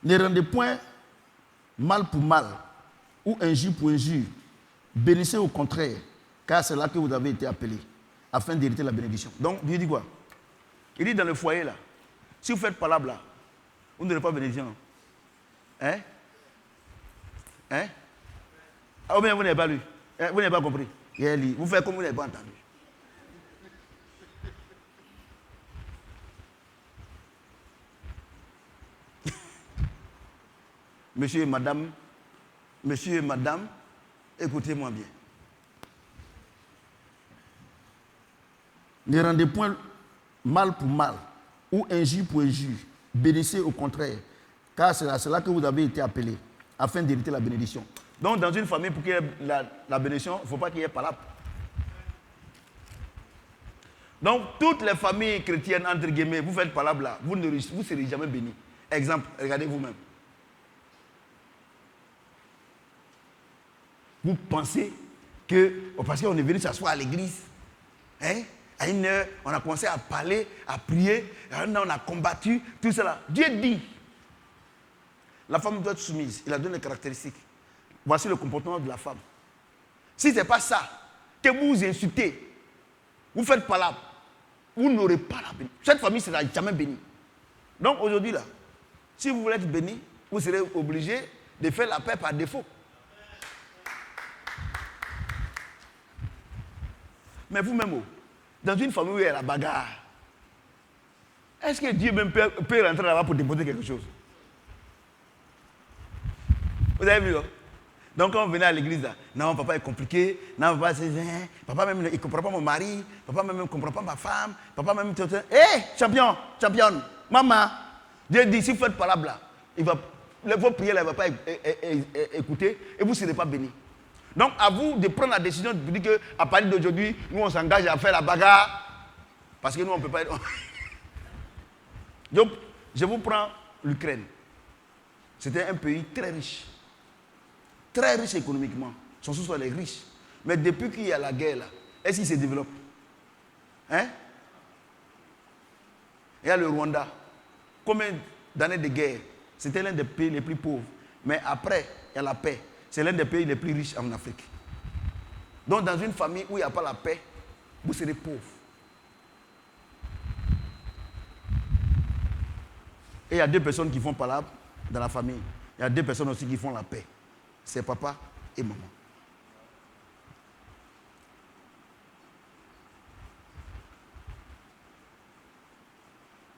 Ne rendez point mal pour mal ou injure pour injure. Bénissez au contraire, car c'est là que vous avez été appelés, afin d'hériter la bénédiction. Donc, Dieu dit quoi? Il dit dans le foyer là, si vous faites palabre là, vous n'aurez pas bénédiction. Hein? Hein? Ah, ou bien vous n'avez pas lu. Vous n'avez pas compris. Vous faites comme vous n'avez pas entendu. Monsieur et madame, écoutez-moi bien. Ne rendez point mal pour mal ou injure pour injure. Bénissez au contraire, car c'est là que vous avez été appelés, afin d'hériter la bénédiction. Donc, dans une famille, pour qu'il y ait la bénédiction, il ne faut pas qu'il y ait palabre. Donc, toutes les familles chrétiennes, entre guillemets, vous faites palabre là, vous ne serez jamais bénis. Exemple, regardez vous-même. Vous pensez que, parce qu'on est venu s'asseoir à l'église, hein, À une heure, on a commencé à parler, à prier. À une heure, on a combattu, tout cela. Dieu dit, la femme doit être soumise. Il a donné les caractéristiques. Voici le comportement de la femme. Si ce n'est pas ça, que vous vous insultez, vous faites palabre, vous n'aurez pas la bénédiction. Cette famille ne sera jamais bénie. Donc aujourd'hui, là, si vous voulez être béni, vous serez obligé de faire la paix par défaut. Mais vous-même, dans une famille où il y a la bagarre, est-ce que Dieu même peut rentrer là-bas pour déposer quelque chose? Vous avez vu, donc quand on venait à l'église, là, non, papa est compliqué, non, papa même il ne comprend pas mon mari, papa même ne comprend pas ma femme, papa même... Hé, championne, maman, Dieu dit, si vous faites palabre là, vos prières là, il ne va pas écouter et vous ne serez pas bénis. Donc à vous de prendre la décision de dire qu'à partir d'aujourd'hui, nous on s'engage à faire la bagarre, parce que nous on ne peut pas... Donc, je vous prends l'Ukraine. C'était un pays très riche économiquement. Ce sont les riches. Mais depuis qu'il y a la guerre, là, est-ce qu'il se développe? Hein? Il y a le Rwanda. Combien d'années de guerre? C'était l'un des pays les plus pauvres. Mais après, il y a la paix. C'est l'un des pays les plus riches en Afrique. Donc, dans une famille où il n'y a pas la paix, vous serez pauvre. Et il y a deux personnes qui font palabre dans la famille. Il y a deux personnes aussi qui font la paix. C'est papa et maman.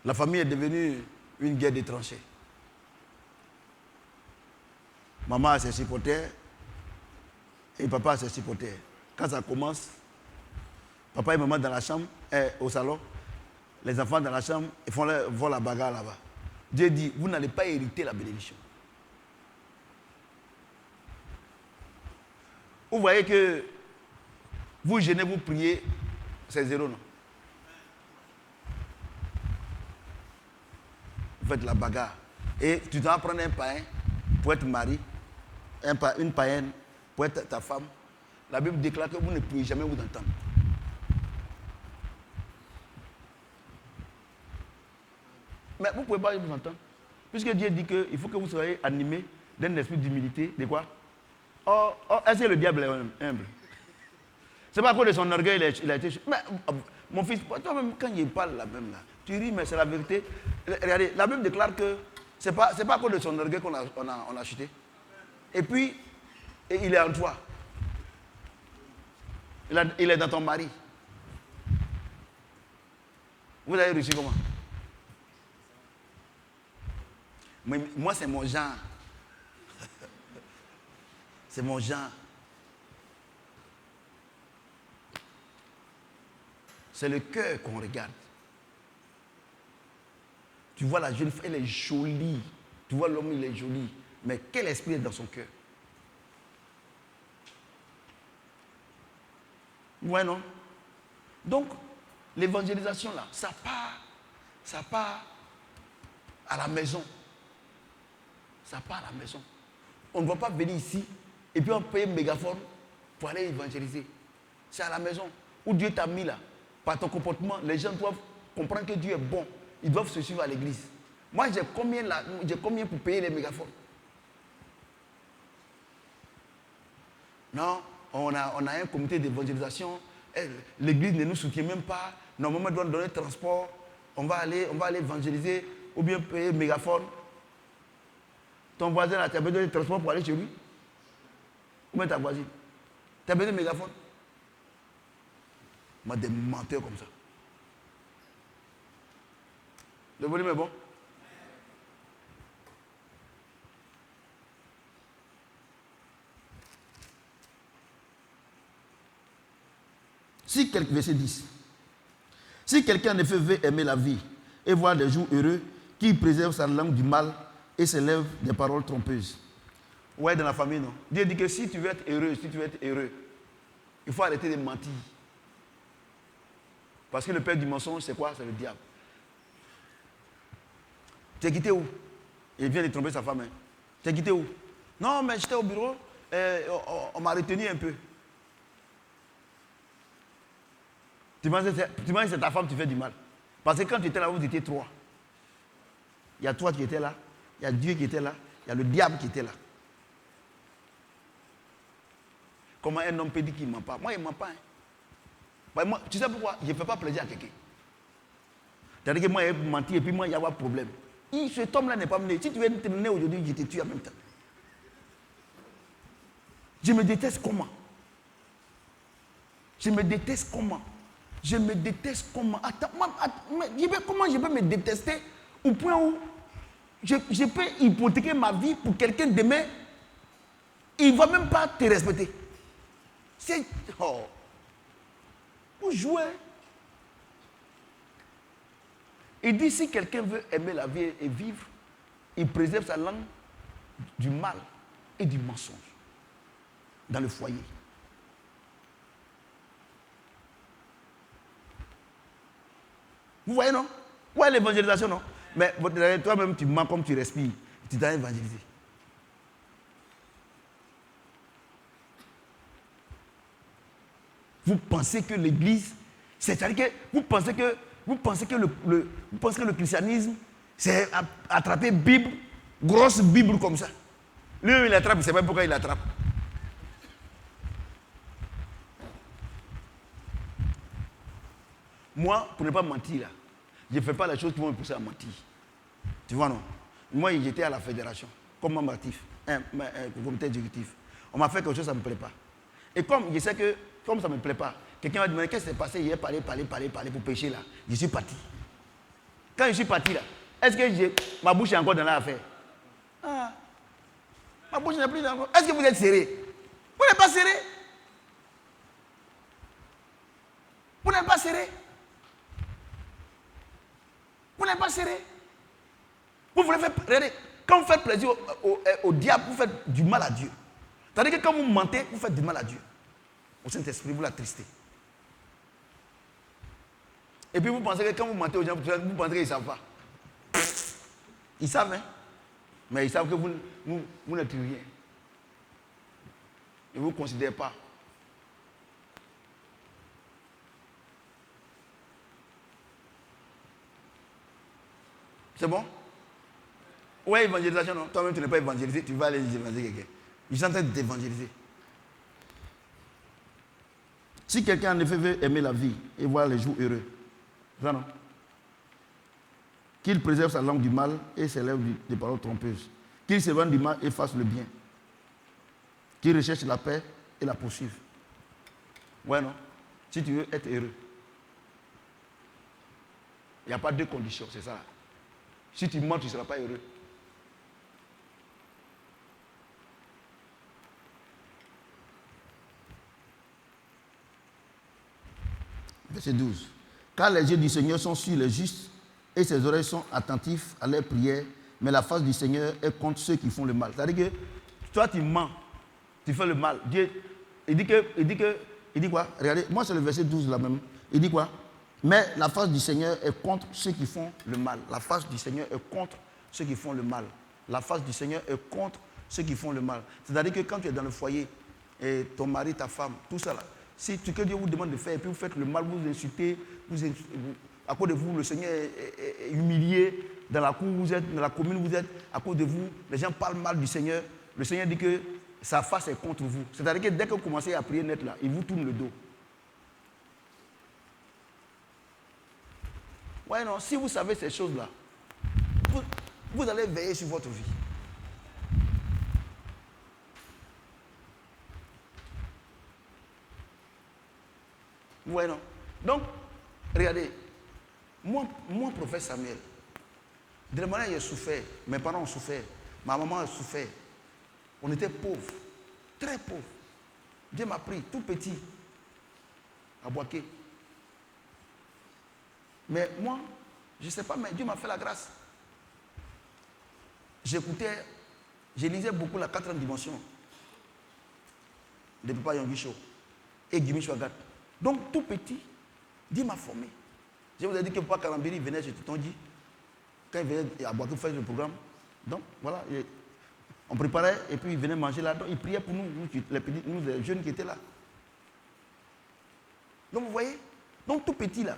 La famille est devenue une guerre de tranchées. Maman a ses supporters et papa a ses supporters. Quand ça commence, papa et maman dans la chambre, au salon, les enfants dans la chambre, ils font la bagarre là-bas. Dieu dit, vous n'allez pas hériter la bénédiction. Vous voyez que vous jeûnez, vous priez, c'est zéro, non? Vous faites la bagarre. Et tu dois prendre un païen pour être mari, une païenne pour être ta femme. La Bible déclare que vous ne pouvez jamais vous entendre. Mais vous ne pouvez pas vous entendre. Puisque Dieu dit qu'il faut que vous soyez animés d'un esprit d'humilité. De quoi? Est-ce que le diable est humble? C'est pas à cause de son orgueil il a été... Mais mon fils, toi-même, quand il parle là même, là, tu ris, mais c'est la vérité. Regardez, la Bible déclare que c'est pas à cause de son orgueil qu'on a chuté. Et puis, il est en toi. Il est dans ton mari. Vous avez réussi comment? Mais moi, c'est mon genre. C'est mon genre. C'est le cœur qu'on regarde. Tu vois la jeune fille, elle est jolie. Tu vois l'homme, il est joli. Mais quel esprit est dans son cœur? Ouais, non? Donc, l'évangélisation, là, ça part à la maison. Ça part à la maison. On ne va pas venir ici et puis on paye un mégaphone pour aller évangéliser. C'est à la maison où Dieu t'a mis là. Par ton comportement, les gens doivent comprendre que Dieu est bon. Ils doivent se suivre à l'église. Moi, j'ai combien pour payer les mégaphones? Non, on a un comité d'évangélisation. L'église ne nous soutient même pas. Normalement, on doit nous donner le transport. On va aller évangéliser ou bien payer le mégaphone. Ton voisin, là, tu as besoin de transport pour aller chez lui? Ou bien ta voisine? Tu as besoin de mégaphone? Moi, des menteurs comme ça. Le volume est bon? Verset 10. Si quelqu'un ne veut aimer la vie et voir des jours heureux, qui préserve sa langue du mal et se lève des paroles trompeuses. Ouais, dans la famille, non? Dieu dit que si tu veux être heureux, il faut arrêter de mentir. Parce que le père du mensonge, c'est quoi? C'est le diable. Tu es quitté où? Il vient de tromper sa femme. Hein. Tu es quitté où? Non, mais j'étais au bureau, on m'a retenu un peu. Tu penses que c'est ta femme qui fait du mal. Parce que quand tu étais là, vous étiez trois. Il y a toi qui étais là, il y a Dieu qui était là, il y a le diable qui était là. Comment un homme peut dire qu'il ne ment pas? Moi, il ne ment pas. Moi, tu sais pourquoi? Je ne fais pas plaisir à quelqu'un. C'est-à-dire que moi, il menti et puis moi, il y a un problème. Cet homme-là n'est pas mené. Si tu veux te mener aujourd'hui, je te tue en même temps. Je me déteste comment? Je me déteste comment? Je me déteste comment? Attends, comment je peux me détester au point où je peux hypothéquer ma vie pour quelqu'un demain, il ne va même pas te respecter. C'est... Oh. Vous jouez. Il dit si quelqu'un veut aimer la vie et vivre, il préserve sa langue du mal et du mensonge dans le foyer. Vous voyez, non? Ouais, l'évangélisation, non? Mais toi-même, tu mens comme tu respires. Tu dois évangéliser. Vous pensez que l'église, c'est-à-dire que vous pensez que le christianisme, c'est attraper Bible, grosse Bible comme ça. Lui, il attrape, il ne sait pas pourquoi il attrape. Moi, pour ne pas mentir, là, je ne fais pas les choses qui vont me pousser à mentir. Tu vois, non? Moi, j'étais à la fédération, comme membre actif, comité exécutif. On m'a fait quelque chose, ça ne me plaît pas. Et comme je sais que, comme ça ne me plaît pas, quelqu'un m'a demandé qu'est-ce qui s'est passé hier, parler pour pécher là. Je suis parti. Quand je suis parti là, est-ce que ma bouche est encore dans l'affaire? Ah, ma bouche n'est plus dans. Est-ce que vous êtes serré? Vous n'êtes pas serré? Vous n'êtes pas serré? Vous n'êtes pas serré? Vous voulez faire. Regardez, quand vous faites plaisir au diable, vous faites du mal à Dieu. C'est-à-dire que quand vous mentez, vous faites du mal à Dieu. Au Saint-Esprit, vous l'attristez. Et puis vous pensez que quand vous mentez aux gens, vous pensez qu'ils ne savent pas. Ils savent, hein? Mais ils savent que vous n'êtes rien. Ils ne vous considèrent pas. C'est bon? Ouais, évangélisation, non? Toi-même, tu n'es pas évangélisé, tu vas aller évangéliser quelqu'un. Ils sont en train de t'évangéliser. Si quelqu'un en effet veut aimer la vie et voir les jours heureux, ça non? Qu'il préserve sa langue du mal et ses lèvres des paroles trompeuses. Qu'il s'éloigne du mal et fasse le bien. Qu'il recherche la paix et la poursuive. Ouais, non? Si tu veux être heureux, il n'y a pas deux conditions, c'est ça. Si tu mens, tu ne seras pas heureux. Verset 12. Car les yeux du Seigneur sont sur les justes et ses oreilles sont attentifs à leurs prières, mais la face du Seigneur est contre ceux qui font le mal. C'est-à-dire que toi tu mens, tu fais le mal. Dieu, il dit quoi? Regardez, moi c'est le verset 12 là même. Il dit quoi? Mais la face du Seigneur est contre ceux qui font le mal. La face du Seigneur est contre ceux qui font le mal. La face du Seigneur est contre ceux qui font le mal. C'est-à-dire que quand tu es dans le foyer, et ton mari, ta femme, tout ça là, si ce que Dieu vous demande de faire et puis vous faites le mal, vous insultez, à cause de vous, le Seigneur est humilié, dans la cour où vous êtes, dans la commune où vous êtes, à cause de vous, les gens parlent mal du Seigneur, le Seigneur dit que sa face est contre vous. C'est-à-dire que dès que vous commencez à prier net là, il vous tourne le dos. Ouais, non, si vous savez ces choses-là, vous allez veiller sur votre vie. Ouais, non. Donc, regardez, moi, prophète Samuel, de la manière j'ai souffert, mes parents ont souffert, ma maman a souffert. On était pauvres, très pauvres. Dieu m'a pris tout petit à Boaké. Mais moi, je ne sais pas, mais Dieu m'a fait la grâce. J'écoutais, je lisais beaucoup la 4e dimension de Papa Yonggi et Gimi Chouagat. Donc, tout petit, Dieu m'a formé. Je vous ai dit que Papa Karambiri venait chez Toutonji. Quand il venait à Boaké faire le programme, donc voilà, on préparait et puis il venait manger là. Donc, il priait pour nous, les jeunes qui étaient là. Donc, vous voyez, Donc tout petit là,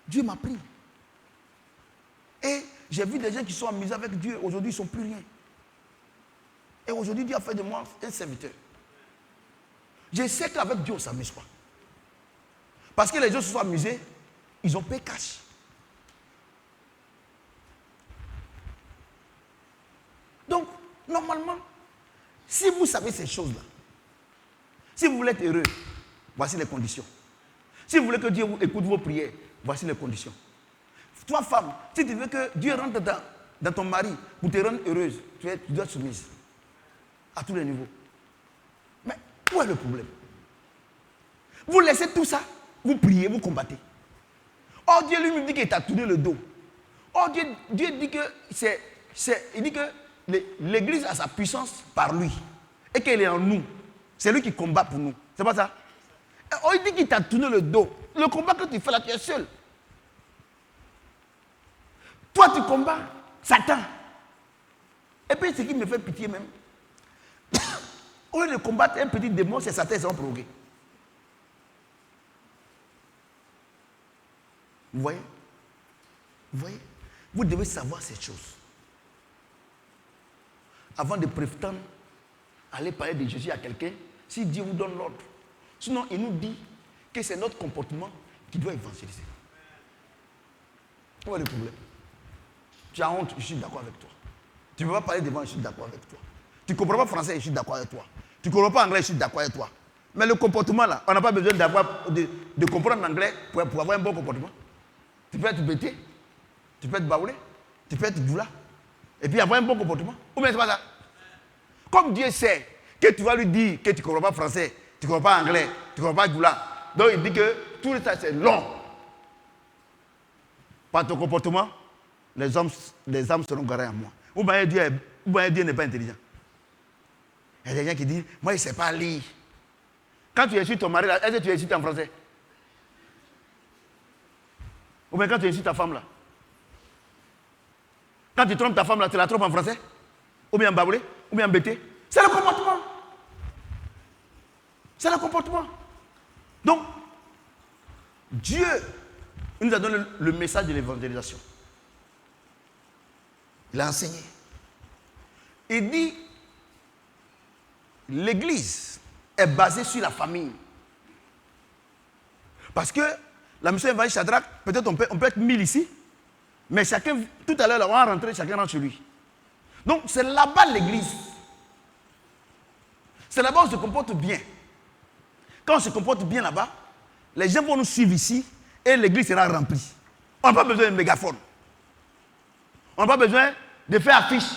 Dieu m'a pris. Et j'ai vu des gens qui sont amusés avec Dieu. Aujourd'hui, ils ne sont plus rien. Et aujourd'hui, Dieu a fait de moi un serviteur. Je sais qu'avec Dieu, on ne s'amuse pas. Parce que les gens se sont amusés, ils ont payé cash. Donc, normalement, si vous savez ces choses-là, si vous voulez être heureux, voici les conditions. Si vous voulez que Dieu écoute vos prières, voici les conditions. Toi, femme, si tu veux que Dieu rentre dans ton mari pour te rendre heureuse, tu dois être soumise à tous les niveaux. Mais où est le problème? Vous laissez tout ça, vous priez, vous combattez. Oh, Dieu lui-même dit qu'il t'a tourné le dos. Oh, Dieu dit que il dit que l'Église a sa puissance par lui et qu'elle est en nous. C'est lui qui combat pour nous. C'est pas ça? Oh, il dit qu'il t'a tourné le dos. Le combat que tu fais là, tu es seul. Toi, tu combats Satan. Et puis, ce qui me fait pitié même, au lieu de combattre un petit démon, c'est Satan qui s'en provoqué. Vous voyez? Vous voyez? Vous devez savoir ces choses. Avant de prétendre aller parler de Jésus à quelqu'un, si Dieu vous donne l'ordre. Sinon, il nous dit que c'est notre comportement qui doit évangéliser. Où est le problème? Tu as honte, je suis d'accord avec toi. Tu ne peux pas parler devant, je suis d'accord avec toi. Tu ne comprends pas français, je suis d'accord avec toi. Tu ne comprends pas anglais, je suis d'accord avec toi. Mais le comportement là, on n'a pas besoin de comprendre l'anglais pour avoir un bon comportement. Tu peux être bêté, tu peux être baoulé, tu peux être doula, et puis avoir un bon comportement. Ou bien c'est pas ça. Comme Dieu sait que tu vas lui dire que tu ne comprends pas français, tu ne comprends pas anglais, tu ne comprends pas doula. Donc il dit que tout ça c'est long. Par ton comportement, les âmes seront garées à moi. Ou bien Dieu n'est pas intelligent. Il y a des gens qui disent, moi, il ne sait pas lire. Quand tu insultes ton mari, est-ce que tu insultes en français? Ou bien quand tu insultes ta femme, là? Quand tu trompes ta femme, là, tu la trompes en français? Ou bien en baboulé? Ou bien en bêté? C'est le comportement. C'est le comportement. Donc, Dieu nous a donné le message de l'évangélisation. Il a enseigné. Il dit, l'Église est basée sur la famille. Parce que la mission évangélique Shadrach, peut-être on peut être 1000 ici, mais chacun, tout à l'heure, on va rentrer, chacun rentre chez lui. Donc c'est là-bas l'Église. C'est là-bas où on se comporte bien. Quand on se comporte bien là-bas, les gens vont nous suivre ici et l'Église sera remplie. On n'a pas besoin de mégaphone. On n'a pas besoin de faire affiche.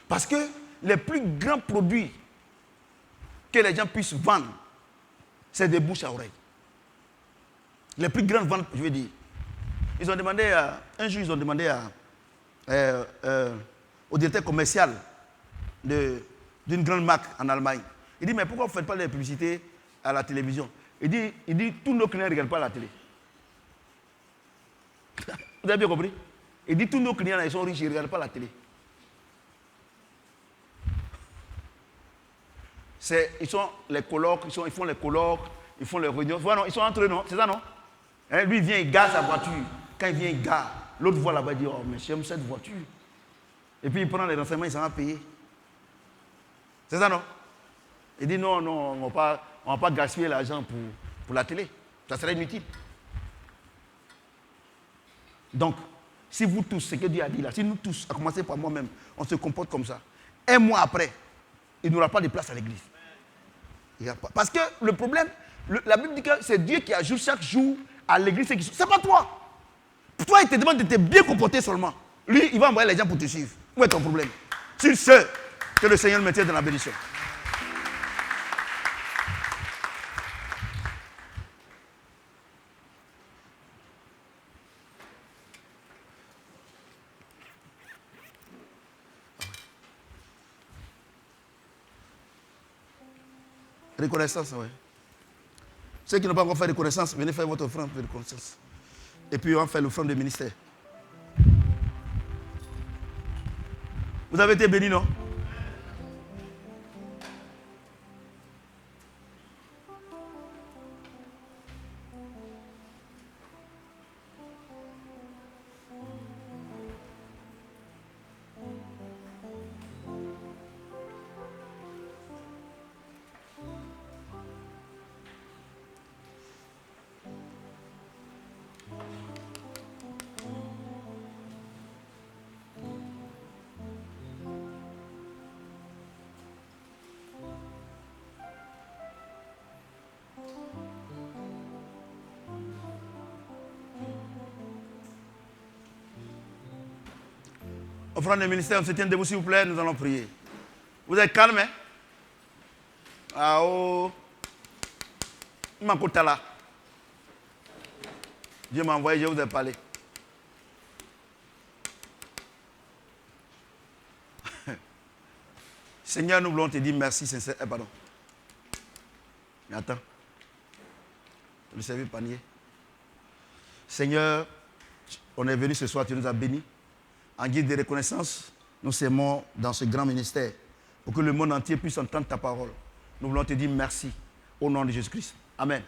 Parce que les plus grands produits que les gens puissent vendre, c'est des bouches à oreille. Les plus grandes ventes, je veux dire. Ils ont demandé un jour, ils ont demandé au directeur commercial d'une grande marque en Allemagne. Il dit, mais pourquoi vous ne faites pas de publicité à la télévision? Il dit, tous nos clients ne regardent pas la télé. Vous avez bien compris? Il dit, tous nos clients, ils sont riches, ils ne regardent pas la télé. Ils sont les colloques, ils font les colloques, ils font les réunions. Voilà, non, ils sont entre eux, non? C'est ça, non? Hein, lui, il vient, il gare sa voiture. Quand il vient, il gare. L'autre voit là-bas, il dit, oh, mais j'aime cette voiture. Et puis, il prend les renseignements, il s'en va payer. C'est ça, non? Il dit, non, on ne va pas gaspiller l'argent pour la télé. Ça serait inutile. Donc, si vous tous, ce que Dieu a dit là, si nous tous, à commencer par moi-même, on se comporte comme ça, un mois après, il n'y aura pas de place à l'église. Parce que le problème, la Bible dit que c'est Dieu qui ajoute chaque jour à l'église. C'est pas toi. Toi, il te demande de te bien comporter seulement. Lui, il va envoyer les gens pour te suivre. Où est ton problème? Sur ce, que le Seigneur me tienne dans la bénédiction. Reconnaissance, oui. Ceux qui n'ont pas encore fait reconnaissance, venez faire votre offrande de reconnaissance. Et puis on va faire l'offrande de ministère. Vous avez été bénis, non? Offrande de ministère, on se tient debout s'il vous plaît, nous allons prier. Vous êtes calme, hein? Ah oh. Makotala. Dieu m'a envoyé, je vous ai parlé. Seigneur, nous voulons te dire merci, sincère. Pardon. Mais attends. Le servir panier. Seigneur, on est venu ce soir, tu nous as bénis. En guise de reconnaissance, nous s'aimons dans ce grand ministère pour que le monde entier puisse entendre ta parole. Nous voulons te dire merci au nom de Jésus-Christ. Amen.